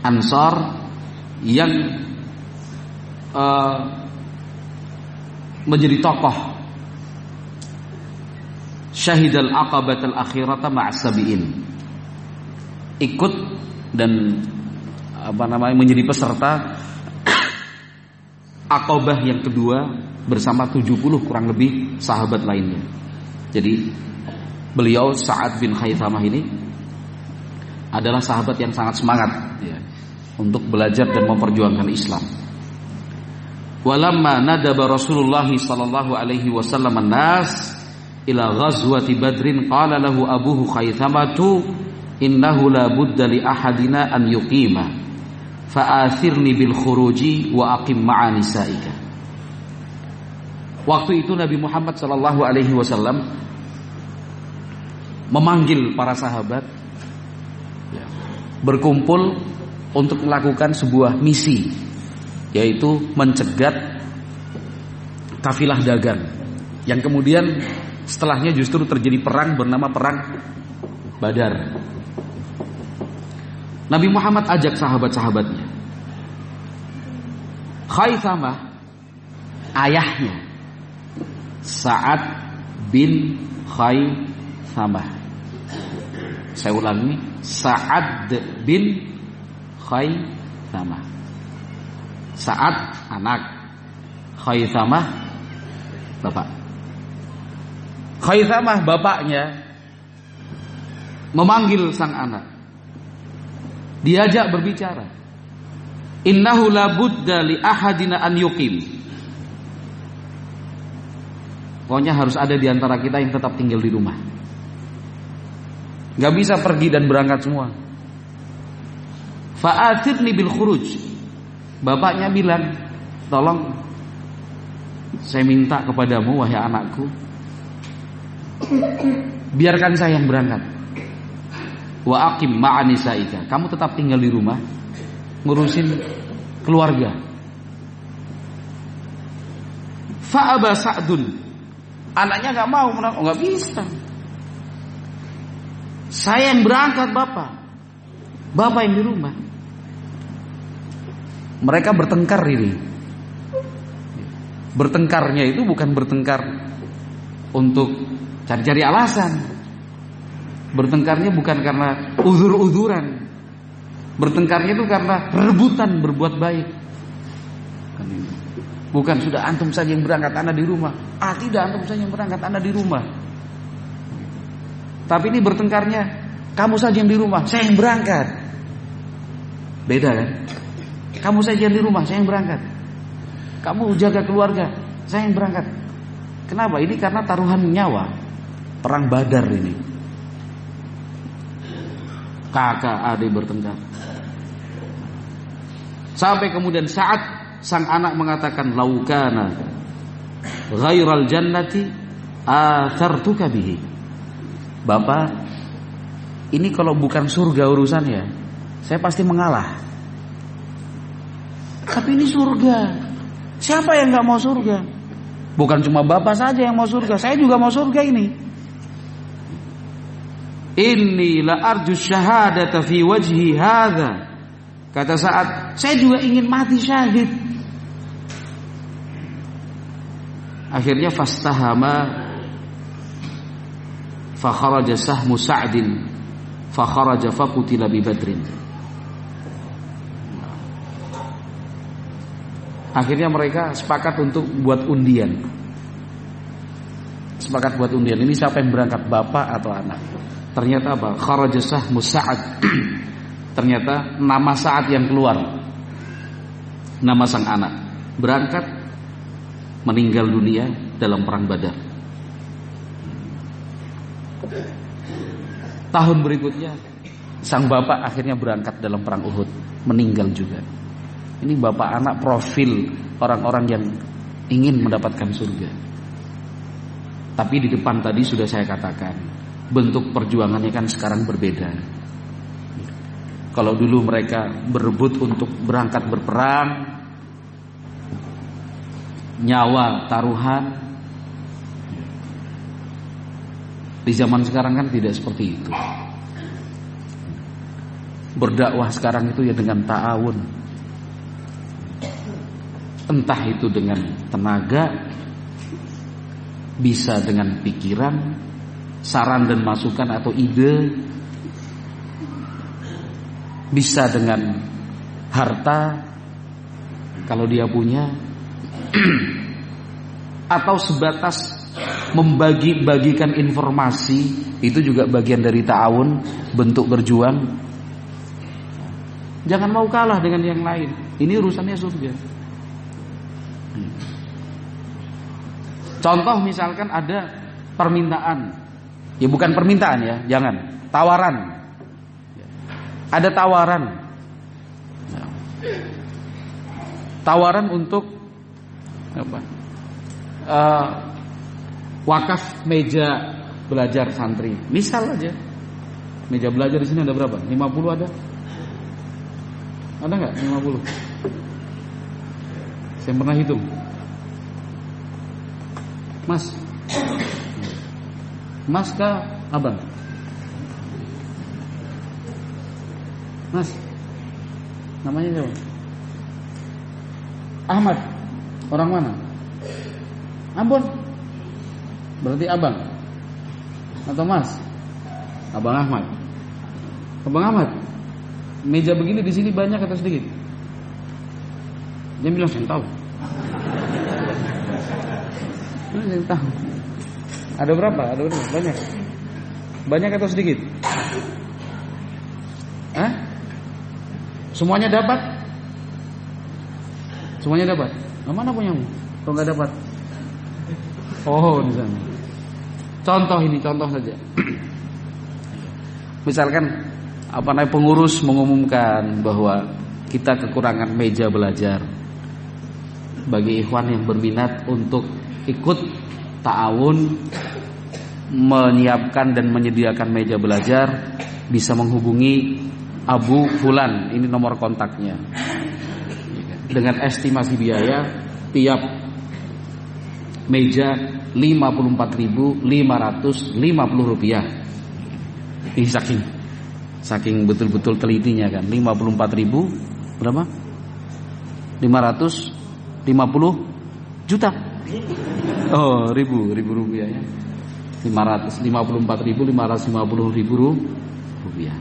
Ansar yang menjadi tokoh syahidal aqabatal akhirata ma'as sabiin, ikut dan menjadi peserta Aqabah yang kedua bersama 70 kurang lebih sahabat lainnya. Jadi beliau Sa'ad bin Khaythamah ini adalah sahabat yang sangat semangat ya, untuk belajar dan memperjuangkan Islam. Walamma nadaba Rasulullah sallallahu alaihi wasallam an-nas ila ghazwati Badrin qala lahu abuhu Khaythamatu innahu la budda li ahadina an yuqima fa'athirni bil khuruji wa aqim ma'a nisaika. Waktu itu Nabi Muhammad sallallahu alaihi wasallam memanggil para sahabat berkumpul untuk melakukan sebuah misi, yaitu mencegat kafilah dagang yang kemudian setelahnya justru terjadi perang bernama Perang Badar. Nabi Muhammad ajak sahabat-sahabatnya. Khaythamah, ayahnya Sa'ad bin Khaythamah. Saya ulangi, Sa'ad bin Khaythamah. Sa'ad anak, Khaythamah bapak. Khaythamah bapaknya memanggil sang anak, diajak berbicara. Innahu la budda li ahadina an yuqim. Pokoknya harus ada di antara kita yang tetap tinggal di rumah. Gak bisa pergi dan berangkat semua. Fa'athirni bil khuruj. Bapaknya bilang, tolong saya minta kepadamu wahai anakku, biarkan saya yang berangkat. Wa aqim ma'a nisaika. Kamu tetap tinggal di rumah ngurusin keluarga. Fa'aba Sa'dun. Anaknya enggak mau, enggak bisa. Saya yang berangkat, Bapak. Bapak yang di rumah. Mereka bertengkar ini. Bertengkarnya itu bukan bertengkar untuk cari-cari alasan. Bertengkarnya bukan karena uzur-uzuran. Bertengkarnya itu karena rebutan berbuat baik. Bukan sudah antum saja yang berangkat, Anda di rumah. Ah tidak, antum saja yang berangkat, Anda di rumah. Tapi ini bertengkarnya, kamu saja yang di rumah, saya yang berangkat. Beda kan? Kamu saja yang di rumah, saya yang berangkat. Kamu jaga keluarga, saya yang berangkat. Kenapa? Ini karena taruhan nyawa. Perang Badar ini. Kakak adik bertengkar. Sampai kemudian saat sang anak mengatakan, laukana ghairal jannati athartuka bihi. Bapak, ini kalau bukan surga urusannya, saya pasti mengalah. Tapi ini surga. Siapa yang gak mau surga? Bukan cuma bapak saja yang mau surga, saya juga mau surga ini. Inni la arju syahadata fi wajhi hadha. Kata Sa'ad, saya juga ingin mati syahid. Akhirnya fastahama fa kharaja sahmu Sa'din fa kharaja fa qutila bi Badrin. Akhirnya mereka sepakat untuk buat undian. Sepakat buat undian. Ini siapa yang berangkat, bapak atau anak? Ternyata apa? Kharaja sahmu Sa'ad. Ternyata nama Sa'ad yang keluar. Nama sang anak. Berangkat meninggal dunia dalam perang Badar. Tahun berikutnya sang bapak akhirnya berangkat dalam perang Uhud, meninggal juga. Ini bapak anak profil orang-orang yang ingin mendapatkan surga. Tapi di depan tadi sudah saya katakan, bentuk perjuangannya kan sekarang berbeda. Kalau dulu mereka berebut untuk berangkat berperang, nyawa taruhan. Di zaman sekarang kan tidak seperti itu. Berdakwah sekarang itu ya dengan ta'awun. Entah itu dengan tenaga, bisa dengan pikiran, saran dan masukan atau ide, bisa dengan harta kalau dia punya, atau sebatas membagi-bagikan informasi, itu juga bagian dari ta'awun, bentuk berjuang. Jangan mau kalah dengan yang lain. Ini urusannya surga. Contoh misalkan ada permintaan, ya bukan permintaan ya, jangan, tawaran. Ada tawaran, tawaran untuk apa? Wakaf meja belajar santri. Misal aja, meja belajar di sini ada berapa? 50 ada? Ada nggak 50? Saya pernah hitung. Mas kah abang? Mas, namanya siapa? Ahmad. Orang mana? Ambon. Berarti abang atau mas? Abang Ahmad. Abang Ahmad, meja begini di sini banyak atau sedikit? Dia bilang saya tahu. Saya tahu. Ada berapa? Ada berapa? Banyak. Banyak atau sedikit? Hah? Semuanya dapat? Semuanya dapat? Nah, mana punyamu? Kalau nggak dapat? Oh, di sana. Contoh ini, contoh saja. Misalkan pengurus mengumumkan bahwa kita kekurangan meja belajar. Bagi ikhwan yang berminat untuk ikut ta'awun menyiapkan dan menyediakan meja belajar, bisa menghubungi Abu Fulan, ini nomor kontaknya. Dengan estimasi biaya tiap meja Rp54.550. Ini saking betul-betul telitinya kan. 54.000 berapa? 550 juta. Oh, ribu rupiah ya. 554.550 rupiah.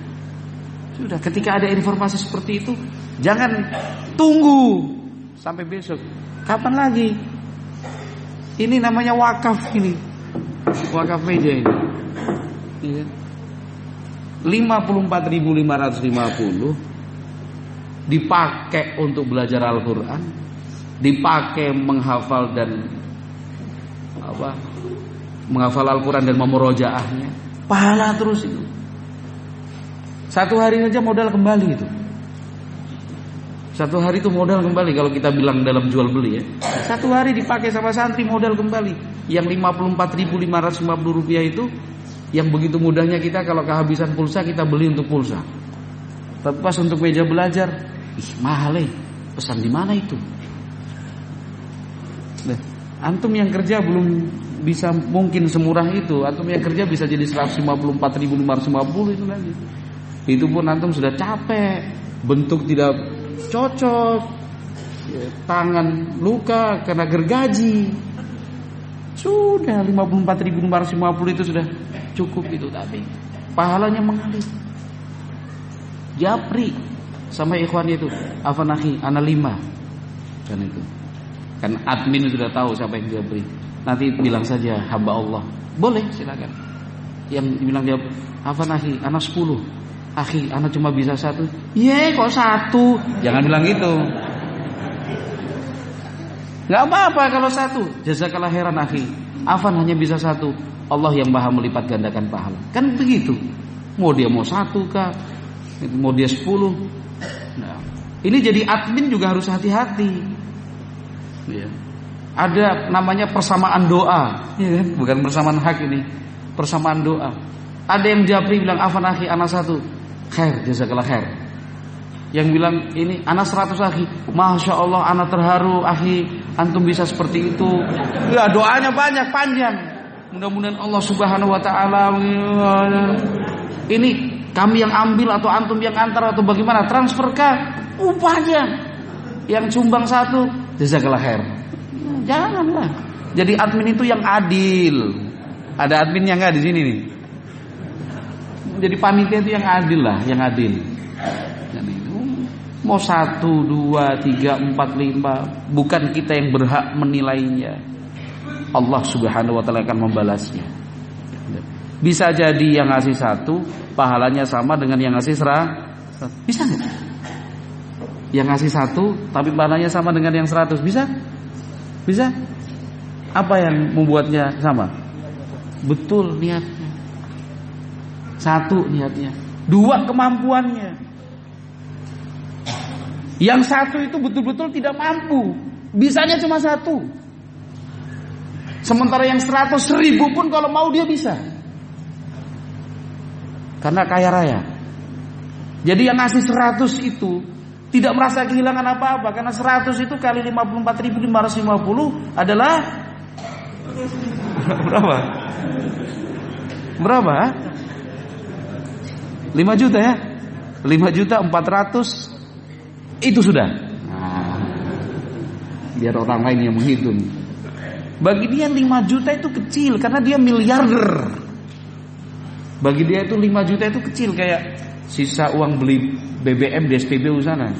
Sudah, ketika ada informasi seperti itu, jangan tunggu sampai besok. Kapan lagi? Ini namanya wakaf ini. Wakaf meja ini. Iya. 54.550 dipakai untuk belajar Al-Qur'an, dipakai menghafal dan menghafal Al-Qur'an dan memurojaahnya. Pahala terus itu. Satu hari saja modal kembali itu. Satu hari itu modal kembali kalau kita bilang dalam jual beli ya. Satu hari dipakai sama santri modal kembali. Yang 54.550 rupiah itu, yang begitu mudahnya kita kalau kehabisan pulsa kita beli untuk pulsa. Tapi pas untuk meja belajar, mahal pesan di mana itu? Nah, antum yang kerja belum bisa mungkin semurah itu. Antum yang kerja bisa jadi 154.550 itu lagi. Itu pun antum sudah capek, bentuk tidak cocok, tangan luka karena gergaji. Sudah 54.550 itu sudah cukup itu, tapi pahalanya mengalir. Japri sama ikhwan itu, afanahi ana 5 kan itu. Kan admin sudah tahu siapa yang Japri. Nanti bilang saja hamba Allah. Boleh, silakan. Yang bilang jawab, "Afan akhi, ana 10. Akhi, ana cuma bisa 1." "Ye, kok 1?" Jangan bilang gitu. Enggak apa-apa kalau 1. Jazakallah khairan akhi. Afan hanya bisa 1. Allah yang Maha melipat gandakan pahala. Kan begitu. Mau dia mau 1 kah? Mau dia 10. Nah, ini jadi admin juga harus hati-hati. Ya. Ada namanya persamaan doa, ya kan? Bukan persamaan hak ini, persamaan doa. Ada yang Japri bilang afan akhi ana 1, khair jazakallah khair. Yang bilang ini ana 100 akhi, masya Allah ana terharu akhi, antum bisa seperti itu. Ya doanya banyak panjang. Mudah-mudahan Allah Subhanahu Wa Taala ini kami yang ambil atau antum yang antar atau bagaimana transferkah upahnya. Yang sumbang 1 jazakallah khair. Janganlah. Jadi admin itu yang adil. Ada admin yang enggak di sini nih. Jadi panitia itu yang adil lah, yang adil. Jadi mau 1, 2, 3, 4, 5, bukan kita yang berhak menilainya. Allah Subhanahu wa taala akan membalasnya. Bisa jadi yang ngasih 1 pahalanya sama dengan yang ngasih 100. Bisa enggak? Yang ngasih 1 tapi pahalanya sama dengan yang 100, bisa? Bisa? Apa yang membuatnya sama? Betul niatnya. 1 niatnya, 2 kemampuannya. Yang 1 itu betul-betul tidak mampu, bisanya cuma 1. Sementara yang 100.000 pun kalau mau dia bisa. Karena kaya raya. Jadi yang ngasih 100 itu tidak merasa kehilangan apa-apa, karena 100 itu kali 54.550 adalah berapa? Berapa? 5 juta ya? 5.400.000 itu sudah. Nah, biar orang lain yang menghitung. Bagi dia 5 juta itu kecil karena dia miliarder. Bagi dia itu 5 juta itu kecil, kayak sisa uang beli BBM di SPBU sana.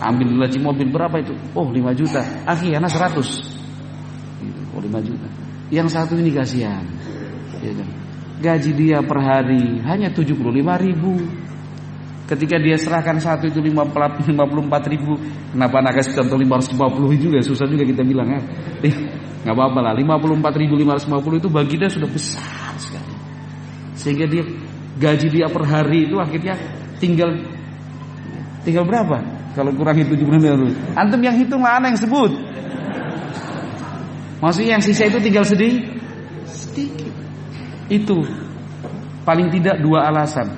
Ambil laci mobil berapa itu? Oh 5 juta. Akhi, anak 100. Oh 5 juta. Yang 1 ini kasihan. Gaji dia per hari hanya 75.000. Ketika dia serahkan 1 itu 54.000. Kenapa anak kasih contoh 550 juga? Susah juga kita bilang ya. Gak apa-apa lah. 54.550 itu bagi dia sudah besar sekali. Sehingga dia gaji dia per hari itu akhirnya tinggal berapa? Kalau kurangi 70. Antum yang hitung lah, ana yang sebut. Maksudnya yang sisa itu tinggal sedikit. Itu paling tidak 2 alasan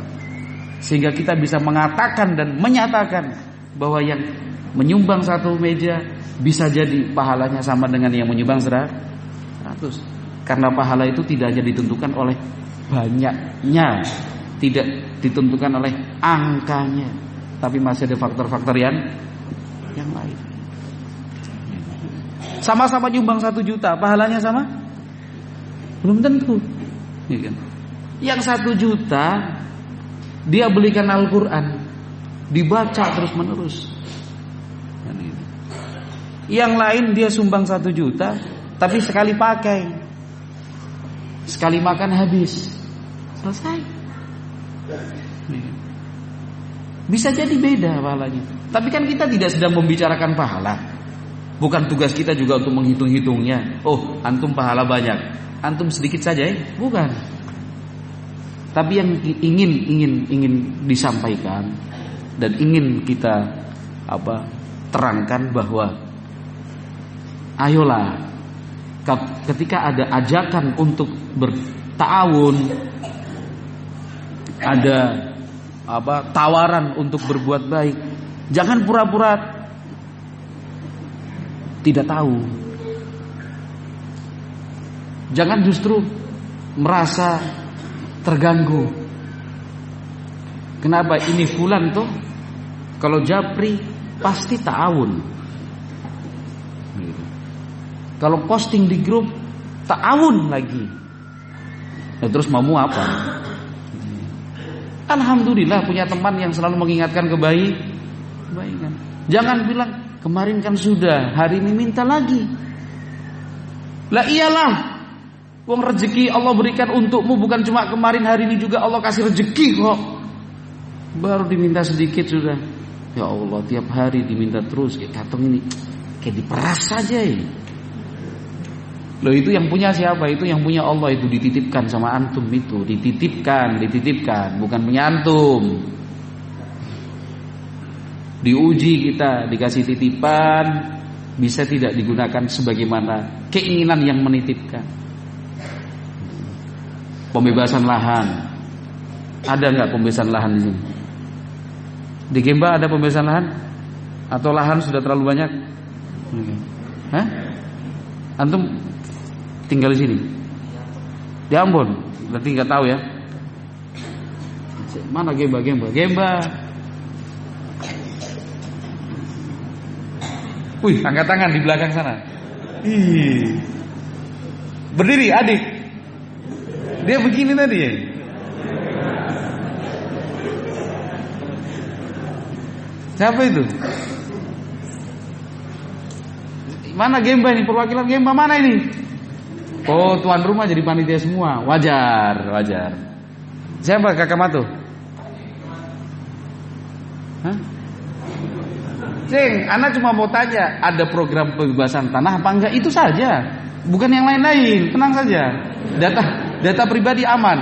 sehingga kita bisa mengatakan dan menyatakan bahwa yang menyumbang 1 meja bisa jadi pahalanya sama dengan yang menyumbang 100. Karena pahala itu tidak hanya ditentukan oleh banyaknya, tidak ditentukan oleh angkanya, tapi masih ada faktor-faktor yang lain. Sama-sama nyumbang 1 juta, pahalanya sama? Belum tentu. Ya kan? Yang 1 juta dia belikan Al-Quran, dibaca terus menerus. Yang lain dia sumbang 1 juta, tapi sekali pakai, sekali makan habis, selesai. Bisa jadi beda pahalanya. Tapi kan kita tidak sedang membicarakan pahala. Bukan tugas kita juga untuk menghitung-hitungnya. Oh, antum pahala banyak, antum sedikit saja ya? Bukan. Tapi yang ingin disampaikan dan ingin kita terangkan bahwa ayolah, ketika ada ajakan untuk berta'awun, ada tawaran untuk berbuat baik, jangan pura-pura tidak tahu. Jangan justru merasa terganggu. Kenapa ini fulan tuh kalau japri pasti ta'awun. Kalau posting di grup ta'awun lagi. Nah, terus mau apa? Alhamdulillah punya teman yang selalu mengingatkan kebaikan. Jangan bilang Kemarin kan sudah, hari ini minta lagi. Lah iyalah, wong rezeki Allah berikan untukmu bukan cuma kemarin, hari ini juga Allah kasih rezeki kok. Baru diminta sedikit sudah. Ya Allah, tiap hari diminta terus, kayak kantong ini kayak diperas saja ya. Loh, itu yang punya siapa? Itu yang punya Allah, itu dititipkan sama antum itu, dititipkan, bukan punya antum. Diuji kita, dikasih titipan, bisa tidak digunakan sebagaimana keinginan yang menitipkan. Pembebasan lahan, ada nggak pembebasan lahan di sini? Di Gemba ada pembebasan lahan? Atau lahan sudah terlalu banyak? Hah? Antum tinggal di sini? Di Ambon? Berarti nggak tahu ya? Mana Gemba? Wih, angkat tangan di belakang sana. Ih. Berdiri adik. Dia begini tadi ya. Siapa itu? Mana Gemba ini? Perwakilan Gemba mana ini? Oh, tuan rumah jadi panitia semua. Wajar. Siapa Kakak Mato? Hah? Ceng, anak cuma mau tanya, ada program pembebasan tanah apa enggak? Itu saja, bukan yang lain-lain. Tenang saja, data pribadi aman.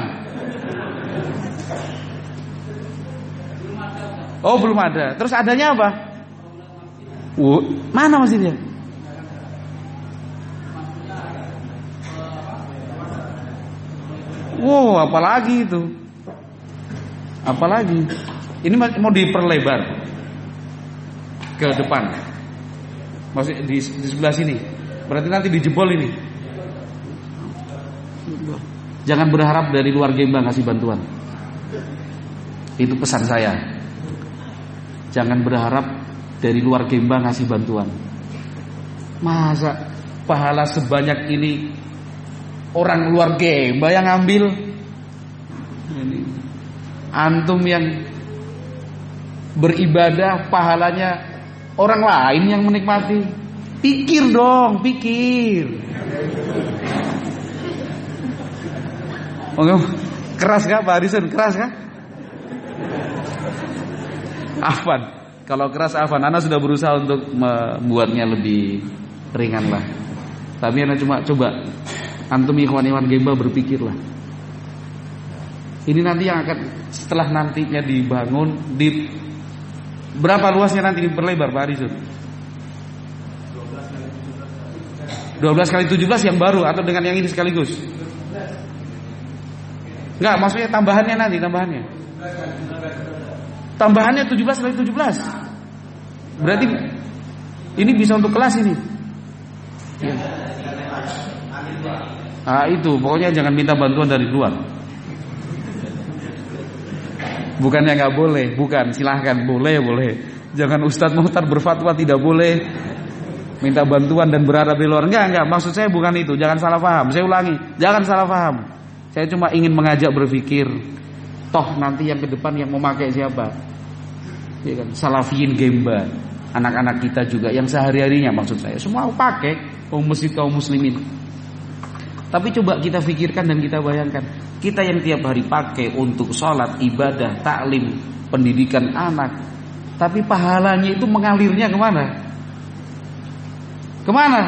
Oh, belum ada. Terus adanya apa? Mana masjidnya? Wow, apalagi itu? Apalagi? Ini mau diperlebar ke depan, masih di sebelah sini. Berarti nanti dijebol ini. Jangan berharap dari luar Gemba ngasih bantuan. Itu pesan saya. Jangan berharap dari luar Gemba ngasih bantuan. Masa pahala sebanyak ini orang luar Gemba yang ngambil? Ini antum yang beribadah pahalanya orang lain yang menikmati. Pikir dong, pikir. Oh, keras gak Pak Harison? Keras gak? Afwan. Kalau keras afwan, Ana sudah berusaha untuk membuatnya lebih ringan lah. Tapi Ana cuma coba antum ikhwan-ikhwan Gemba berpikirlah. Ini nanti yang akan setelah nantinya dibangun berapa luasnya nanti diperlebar Pak Arizun? 12 kali 17 yang baru atau dengan yang ini sekaligus? Enggak, maksudnya tambahannya nanti, tambahannya 17 kali 17. Berarti ini bisa untuk kelas ini. Ya. Itu pokoknya jangan minta bantuan dari luar. Bukannya nggak boleh, bukan, silahkan, boleh. Jangan Ustadz Muhtar berfatwa tidak boleh minta bantuan dan berharap di luar. Enggak, maksud saya bukan itu. Jangan salah paham. Saya ulangi, jangan salah paham. Saya cuma ingin mengajak berpikir. Toh nanti yang ke depan yang memakai siapa? Ya kan? Salafiyin Gemba, anak-anak kita juga yang sehari-harinya, maksud saya semua pakai kaum muslimin. Tapi coba kita pikirkan dan kita bayangkan, kita yang tiap hari pakai untuk sholat, ibadah, taklim, pendidikan anak, tapi pahalanya itu mengalirnya kemana? Kemana?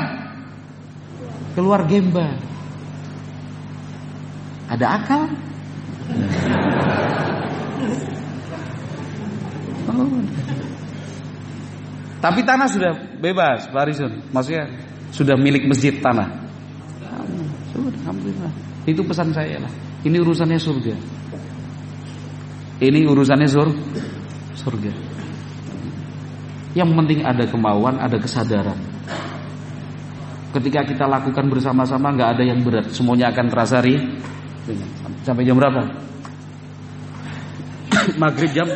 Keluar Gemba. Ada akal? Tapi tanah sudah bebas, Pak Harison. Maksudnya sudah milik masjid tanah. Alhamdulillah. Itu pesan saya lah. Ini urusannya surga. Ini urusannya surga. Yang penting ada kemauan, ada kesadaran. Ketika kita lakukan bersama-sama, nggak ada yang berat, semuanya akan terasa ringan. Sampai jam berapa? Maghrib jam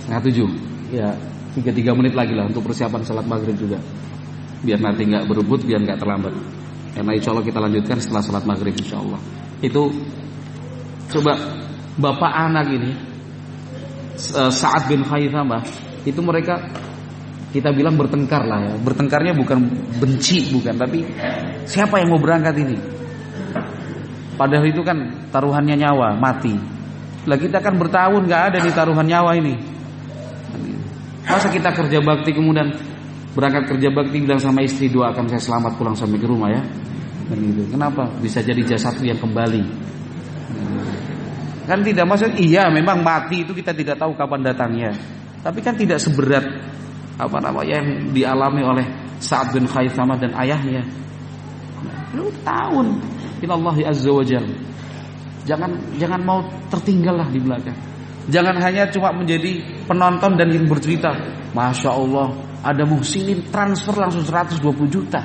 6:30. Ya, 3 menit lagi lah untuk persiapan salat maghrib juga. Biar nanti nggak berebut, biar nggak terlambat. Karena insya Allah kita lanjutkan setelah salat maghrib insya Allah. Itu coba bapak anak ini Sa'ad bin Khaythamah, itu mereka kita bilang bertengkar lah ya. Bertengkarnya bukan benci, bukan, tapi siapa yang mau berangkat ini? Padahal itu kan taruhannya nyawa, mati. Lah kita kan bertahun nggak ada nih taruhan nyawa ini. Masa kita kerja bakti kemudian berangkat kerja bakti bilang sama istri, doakan saya selamat pulang sampai ke rumah ya. Dan gitu. Kenapa? Bisa jadi jasadku yang kembali. Kan tidak, maksud iya memang mati itu kita tidak tahu kapan datangnya. Tapi kan tidak seberat yang dialami oleh Sa'ad bin Khaythamah dan ayahnya. Lu tahun ilallahi azza wajalla. Jangan mau tertinggallah di belakang. Jangan hanya cuma menjadi penonton dan yang bercerita, Masya Allah, ada muhsinin transfer langsung 120 juta.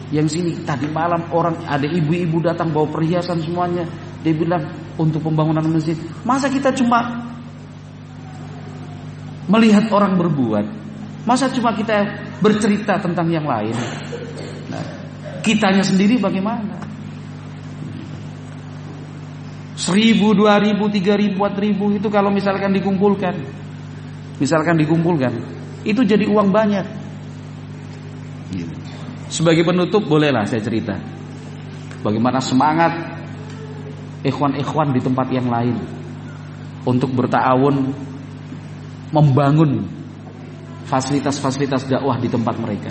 Yang sini tadi malam orang, ada ibu-ibu datang bawa perhiasan semuanya. Dia bilang untuk pembangunan masjid. Masa kita cuma melihat orang berbuat? Masa cuma kita bercerita tentang yang lain? Nah, kitanya sendiri bagaimana? 1.000, 2.000, 3.000, 4.000 itu kalau misalkan dikumpulkan, itu jadi uang banyak. Sebagai penutup bolehlah saya cerita bagaimana semangat ikhwan-ikhwan di tempat yang lain untuk berta'awun membangun fasilitas-fasilitas dakwah di tempat mereka.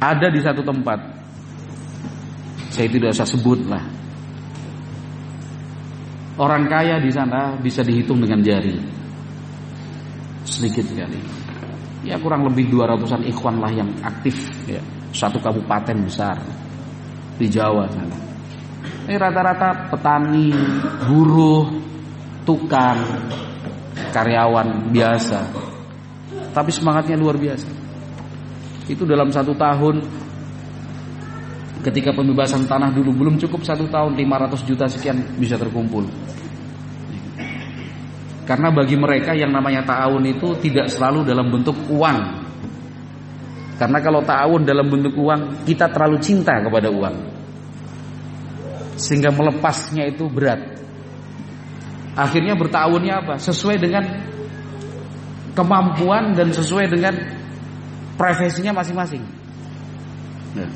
Ada di satu tempat, saya tidak usah sebut lah. Orang kaya di sana bisa dihitung dengan jari, sedikit sekali. Ya kurang lebih 200-an ikhwan lah yang aktif ya. Satu kabupaten besar di Jawa sana. Ini rata-rata petani, buruh, tukang, karyawan biasa. Tapi semangatnya luar biasa. Itu dalam 1 tahun, ketika pembebasan tanah dulu belum cukup 1 tahun, 500 juta sekian bisa terkumpul. Karena bagi mereka yang namanya ta'awun itu tidak selalu dalam bentuk uang. Karena kalau ta'awun dalam bentuk uang, kita terlalu cinta kepada uang, sehingga melepasnya itu berat. Akhirnya berta'awunnya apa? Sesuai dengan kemampuan dan sesuai dengan profesinya masing-masing. Nah,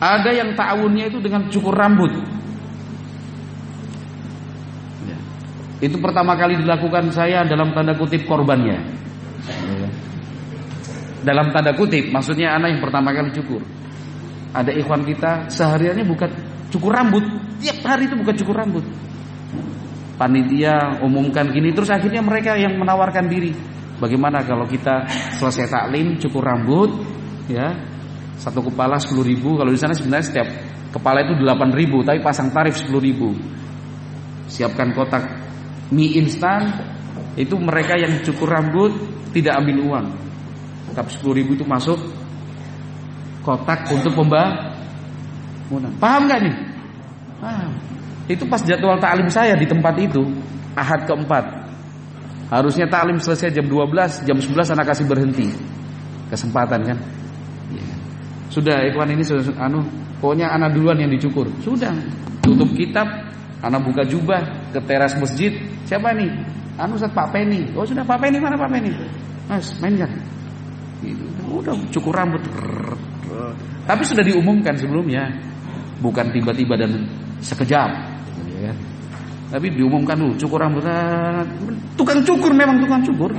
ada yang ta'awunnya itu dengan cukur rambut. Itu pertama kali dilakukan saya dalam tanda kutip korbannya. Dalam tanda kutip, maksudnya anak yang pertama kali cukur. Ada ikhwan kita sehariannya bukan cukur rambut, tiap hari itu bukan cukur rambut. Panitia umumkan gini, terus akhirnya mereka yang menawarkan diri. Bagaimana kalau kita selesai taklim cukur rambut, ya, satu kepala 10.000. Kalau di sana sebenarnya setiap kepala itu 8.000, tapi pasang tarif 10.000. Siapkan kotak mie instan, itu mereka yang cukur rambut tidak ambil uang. Tapi 10.000 itu masuk kotak untuk pembangunan. Paham gak nih? Paham. Itu pas jadwal taklim saya di tempat itu, Ahad keempat. Harusnya taklim selesai jam 12, jam 11 anak kasih berhenti. Kesempatan kan? Sudah ikhwan ini sudah pokoknya anak duluan yang dicukur. Sudah, tutup kitab, anak buka jubah ke teras masjid. Siapa nih? Ustaz Pak Penny. Oh sudah, Pak Penny, mana Pak Penny? Mas, main kan? Udah cukur rambut. Tapi sudah diumumkan sebelumnya, bukan tiba-tiba dan sekejap, ya. Tapi diumumkan dulu, cukur rambut. Tukang cukur, memang tukang cukur.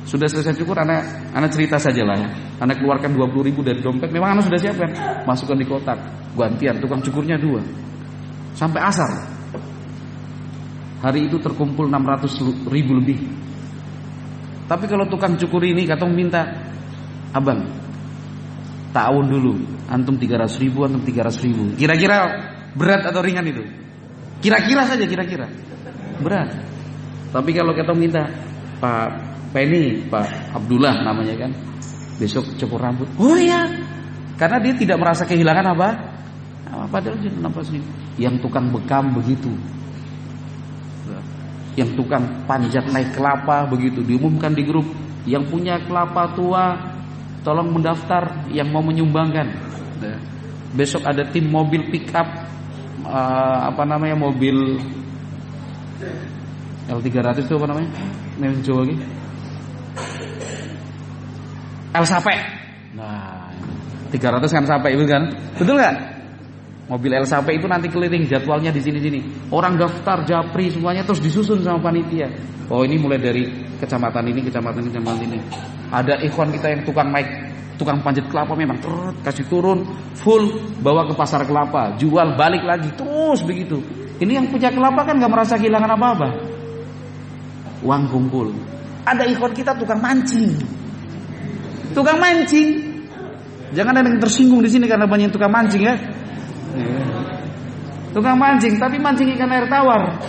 Sudah selesai cukur, anak cerita saja lah ya. Anak keluarkan 20.000 dari dompet. Memang anak sudah siapkan, masukkan di kotak. Gantian, tukang cukurnya 2. Sampai asar. Hari itu terkumpul 600.000 lebih. Tapi kalau tukang cukur ini katong minta, abang, ta'awun dulu, antum 300.000, antum 300.000. Kira-kira berat atau ringan itu? Kira-kira saja, kira-kira berat. Tapi kalau kita minta, Pak Penny, Pak Abdullah namanya kan, besok cukur rambut. Oh iya, karena dia tidak merasa kehilangan apa? Padahal dia kenapa sih? Yang tukang bekam begitu, yang tukang panjat naik kelapa begitu, diumumkan di grup, yang punya kelapa tua tolong mendaftar yang mau menyumbangkan. Besok ada tim mobil pick up, mobil L300 itu apa namanya? Nek Jawa iki. L Sape. Nah, 300 kan Sape itu kan? Betul enggak? Mobil L Sape itu nanti keliling jadwalnya di sini-sini. Orang daftar, japri semuanya terus disusun sama panitia. Oh, ini mulai dari kecamatan ini, kecamatan ini, kecamatan ini. Ada ikhwan kita yang tukang naik, tukang panjat kelapa memang kasih turun full bawa ke pasar kelapa, jual balik lagi terus begitu. Ini yang punya kelapa kan nggak merasa kehilangan apa-apa. Uang kumpul. Ada ikhwan kita tukang mancing. Tukang mancing. Jangan ada yang tersinggung di sini karena banyak tukang mancing ya. Tukang mancing, tapi mancing ikan air tawar.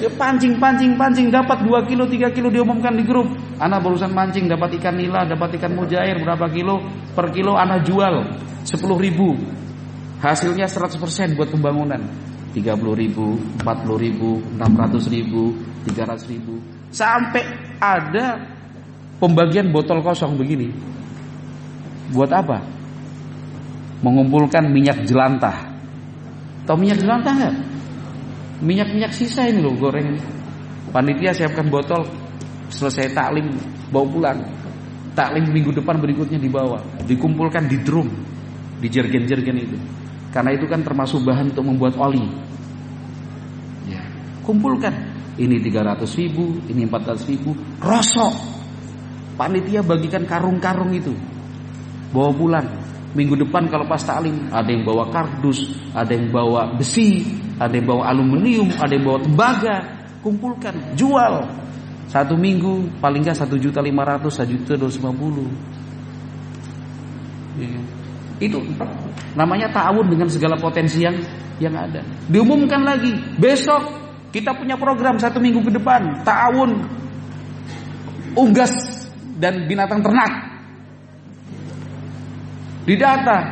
Dia pancing dapat 2 kilo 3 kilo diumumkan di grup. Ana barusan mancing dapat ikan nila, dapat ikan mujair berapa kilo, per kilo ana jual 10.000. Hasilnya 100% buat pembangunan. 30.000, 40.000, 600.000, 300.000. Sampai ada pembagian botol kosong begini. Buat apa? Mengumpulkan minyak jelantah. Tahu minyak jelantah enggak? Minyak sisa ini loh goreng ini. Panitia siapkan botol, selesai taklim bawa pulang. Taklim minggu depan berikutnya dibawa, dikumpulkan di drum, di jergen-jergen itu. Karena itu kan termasuk bahan untuk membuat oli. Ya, kumpulkan. Ini 300.000, ini 400.000, rosok. Panitia bagikan karung-karung itu, bawa pulang. Minggu depan kalau pas taklim, ada yang bawa kardus, ada yang bawa besi, ada yang bawa aluminium, ada yang bawa tembaga. Kumpulkan, jual. 1 minggu paling nggak 1.500.000, 1.250.000. Ya. Itu namanya ta'awun dengan segala potensi yang ada. Diumumkan lagi, besok kita punya program 1 minggu ke depan, ta'awun unggas dan binatang ternak. Didata,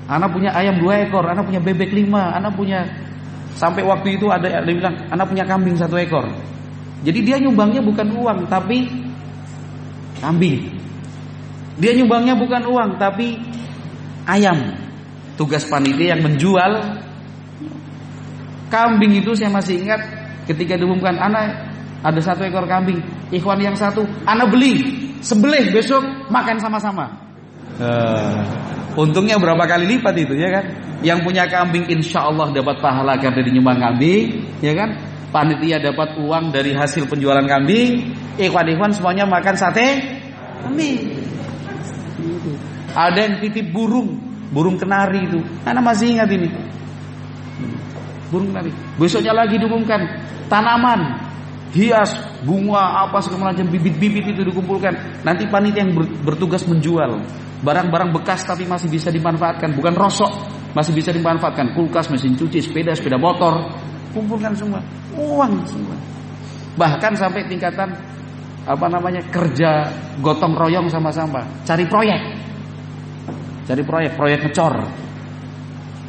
anak punya ayam 2 ekor, anak punya bebek 5, anak punya, sampai waktu itu ada yang bilang anak punya kambing 1 ekor. Jadi dia nyumbangnya bukan uang tapi kambing. Dia nyumbangnya bukan uang tapi ayam. Tugas panitia yang menjual kambing itu saya masih ingat ketika diumumkan anak ada 1 ekor kambing, ikhwan yang satu anak beli, sembelih besok makan sama-sama. Untungnya berapa kali lipat itu ya kan? Yang punya kambing insya Allah dapat pahala karena nyumbang kambing, ya kan? Panitia dapat uang dari hasil penjualan kambing. Ikhwan-ikhwan semuanya makan sate kambing. Ada yang titip burung kenari itu. Anak masih ingat ini. Burung kenari. Besoknya lagi diumumkan tanaman hias, bunga apa segala macam bibit-bibit itu dikumpulkan. Nanti panitia yang bertugas menjual barang-barang bekas tapi masih bisa dimanfaatkan, bukan rosok, masih bisa dimanfaatkan. Kulkas, mesin cuci, sepeda motor, kumpulkan semua, uang semua. Bahkan sampai tingkatan kerja gotong royong sama-sama, cari proyek ngecor.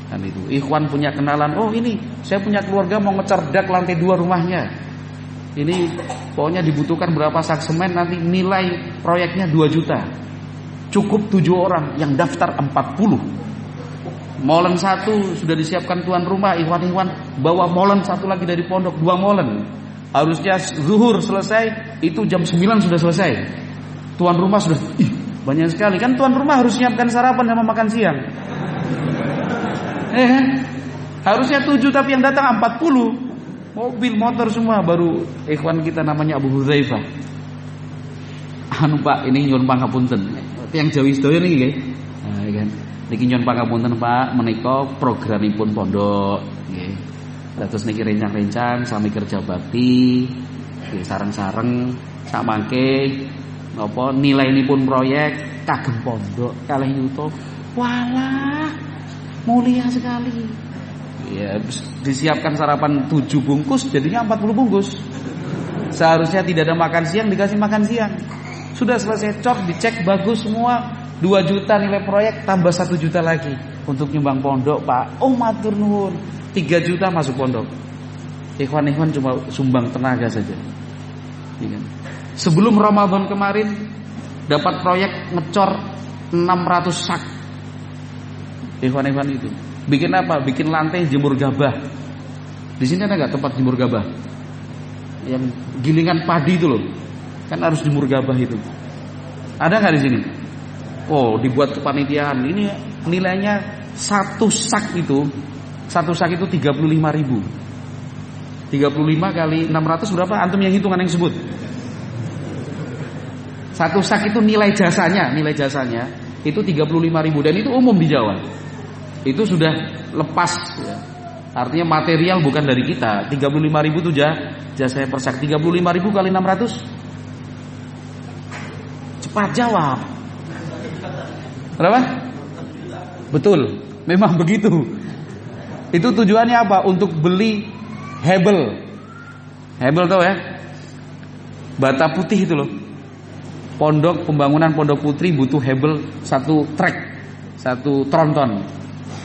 Kan itu, ikhwan punya kenalan, oh ini saya punya keluarga mau ngecor dak lantai 2 rumahnya. Ini pokoknya dibutuhkan berapa sak semen, nanti nilai proyeknya 2 juta. Cukup 7 orang yang daftar 40. Molen 1 sudah disiapkan tuan rumah, ikhwan-ikhwan bawa molen 1 lagi dari pondok, 2 molen. Harusnya zuhur selesai, itu jam 9 sudah selesai. Tuan rumah sudah banyak sekali. Kan tuan rumah harus siapkan sarapan sama makan siang. Harusnya 7 tapi yang datang 40. Mobil, motor semua. Baru ikhwan kita namanya Abu Hudzaifah. Pak, ini nyuwun pangapunten. Yang Jawi sedaya niki nggih. Nah, kan. Niki nyuwun pangapunten Pak, menika programipun pondok nggih. Terus niki rencang-rencang sami kerja bakti, nggih sareng-sareng sak mangke napa nilainipun proyek kagem pondok kalih yuta. Walah, mulia sekali. Ya, disiapkan sarapan 7 bungkus jadinya 40 bungkus. Seharusnya tidak ada makan siang, dikasih makan siang. Sudah selesai cok, dicek bagus semua, 2 juta nilai proyek, tambah 1 juta lagi untuk nyumbang pondok Pak. Oh matur nuwun, 3 juta masuk pondok. Ikhwan-ikhwan cuma sumbang tenaga saja. Sebelum Ramadan kemarin dapat proyek ngecor 600 sak. Ikhwan-ikhwan itu bikin apa? Bikin lantai jemur gabah. Di sini ada nggak tempat jemur gabah? yang gilingan padi itu loh, kan harus dimurgabah itu. Ada nggak di sini? Oh, dibuat kepanitiaan. Ini nilainya satu sak itu 35.000. 35 kali 600 berapa? Antum yang hitungan yang sebut. Satu sak itu nilai jasanya itu 35.000 dan itu umum di Jawa. Itu sudah lepas ya. Artinya material bukan dari kita. 35.000 itu jasanya per sak. 35.000 kali 600. Cepat jawab. Berapa? Betul. Memang begitu. Itu tujuannya apa? Untuk beli hebel. Hebel tau ya? Bata putih itu loh. Pembangunan Pondok Putri butuh hebel 1 trek, 1 tronton.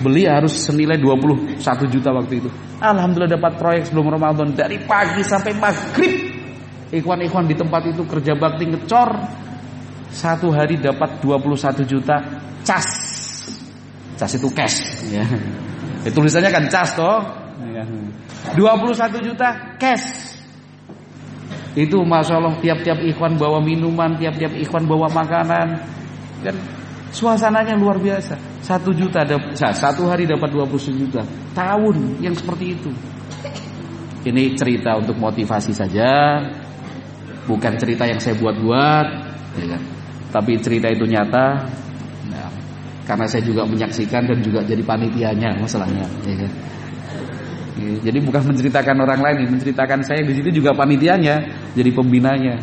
Beli harus senilai 21 juta waktu itu. Alhamdulillah dapat proyek sebelum Ramadan. Dari pagi sampai maghrib ikhwan-ikhwan di tempat itu kerja bakti ngecor. 1 hari dapat 21 juta cas. Cas itu cash ya. Tulisannya kan cas toh. 21 juta cash. Itu Masya Allah, tiap-tiap ikhwan bawa minuman, tiap-tiap ikhwan bawa makanan. Kan suasananya luar biasa. 1 juta satu hari dapat 21 juta. Tahun yang seperti itu. Ini cerita untuk motivasi saja, bukan cerita yang saya buat-buat ya kan? Tapi cerita itu nyata. Nah, karena saya juga menyaksikan dan juga jadi panitianya masalahnya ya kan? Jadi bukan menceritakan orang lain, menceritakan saya di situ juga panitianya, jadi pembinanya.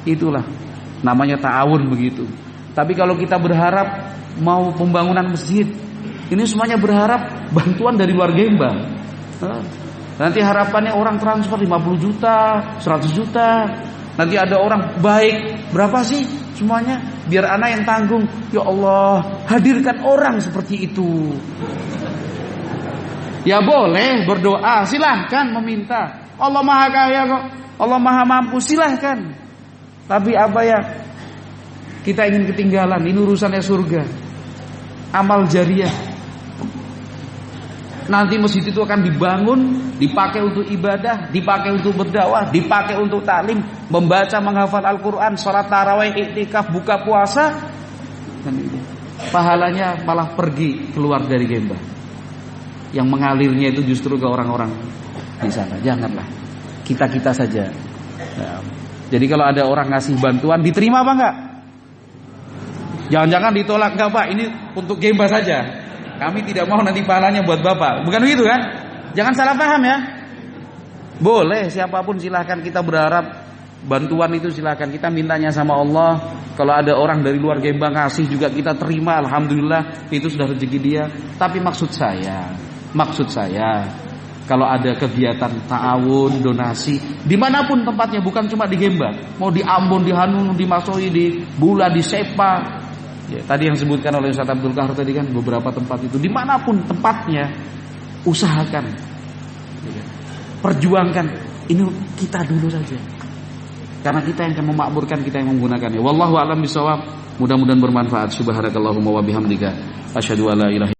Itulah namanya ta'awun begitu. Tapi kalau kita berharap mau pembangunan masjid, ini semuanya berharap bantuan dari luar Gemba. Nanti harapannya orang transfer 50 juta, 100 juta. Nanti ada orang baik, berapa sih semuanya? Biar anak yang tanggung. Ya Allah, hadirkan orang seperti itu. Ya boleh berdoa, silahkan meminta. Allah Maha Kaya kok, Allah Maha Mampu, silahkan. Tapi apa ya? Kita ingin ketinggalan, ini urusannya surga. Amal jariah. Nanti masjid itu akan dibangun, dipakai untuk ibadah, dipakai untuk berdakwah, dipakai untuk taklim, membaca, menghafal Al-Quran, sholat tarawih, iktikaf, buka puasa. Dan pahalanya malah pergi keluar dari Gemba. Yang mengalirnya itu justru ke orang-orang di sana. Janganlah, kita saja. Nah, jadi kalau ada orang ngasih bantuan, diterima apa enggak? Jangan-jangan ditolak. Enggak Pak, ini untuk Gemba saja. Kami tidak mau nanti pahalanya buat Bapak. Bukan begitu kan? Jangan salah paham ya. Boleh, siapapun silahkan. Kita berharap bantuan itu silahkan. Kita mintanya sama Allah. Kalau ada orang dari luar Gemba ngasih juga kita terima. Alhamdulillah, itu sudah rezeki dia. Tapi maksud saya, kalau ada kegiatan ta'awun, donasi, dimanapun tempatnya, bukan cuma di Gemba, mau di Ambon, di Hanung, di Masoi, di Bula, di Sepa, ya, tadi yang disebutkan oleh Ustaz Abdul Kahar tadi kan, beberapa tempat itu, dimanapun tempatnya, usahakan, ya, perjuangkan. Ini kita dulu saja, karena kita yang akan memakmurkan, kita yang menggunakannya. Wallahu a'lam bishawab. Mudah-mudahan bermanfaat. Subhanakallahumma wa bihamdika asyhadu an la ilaha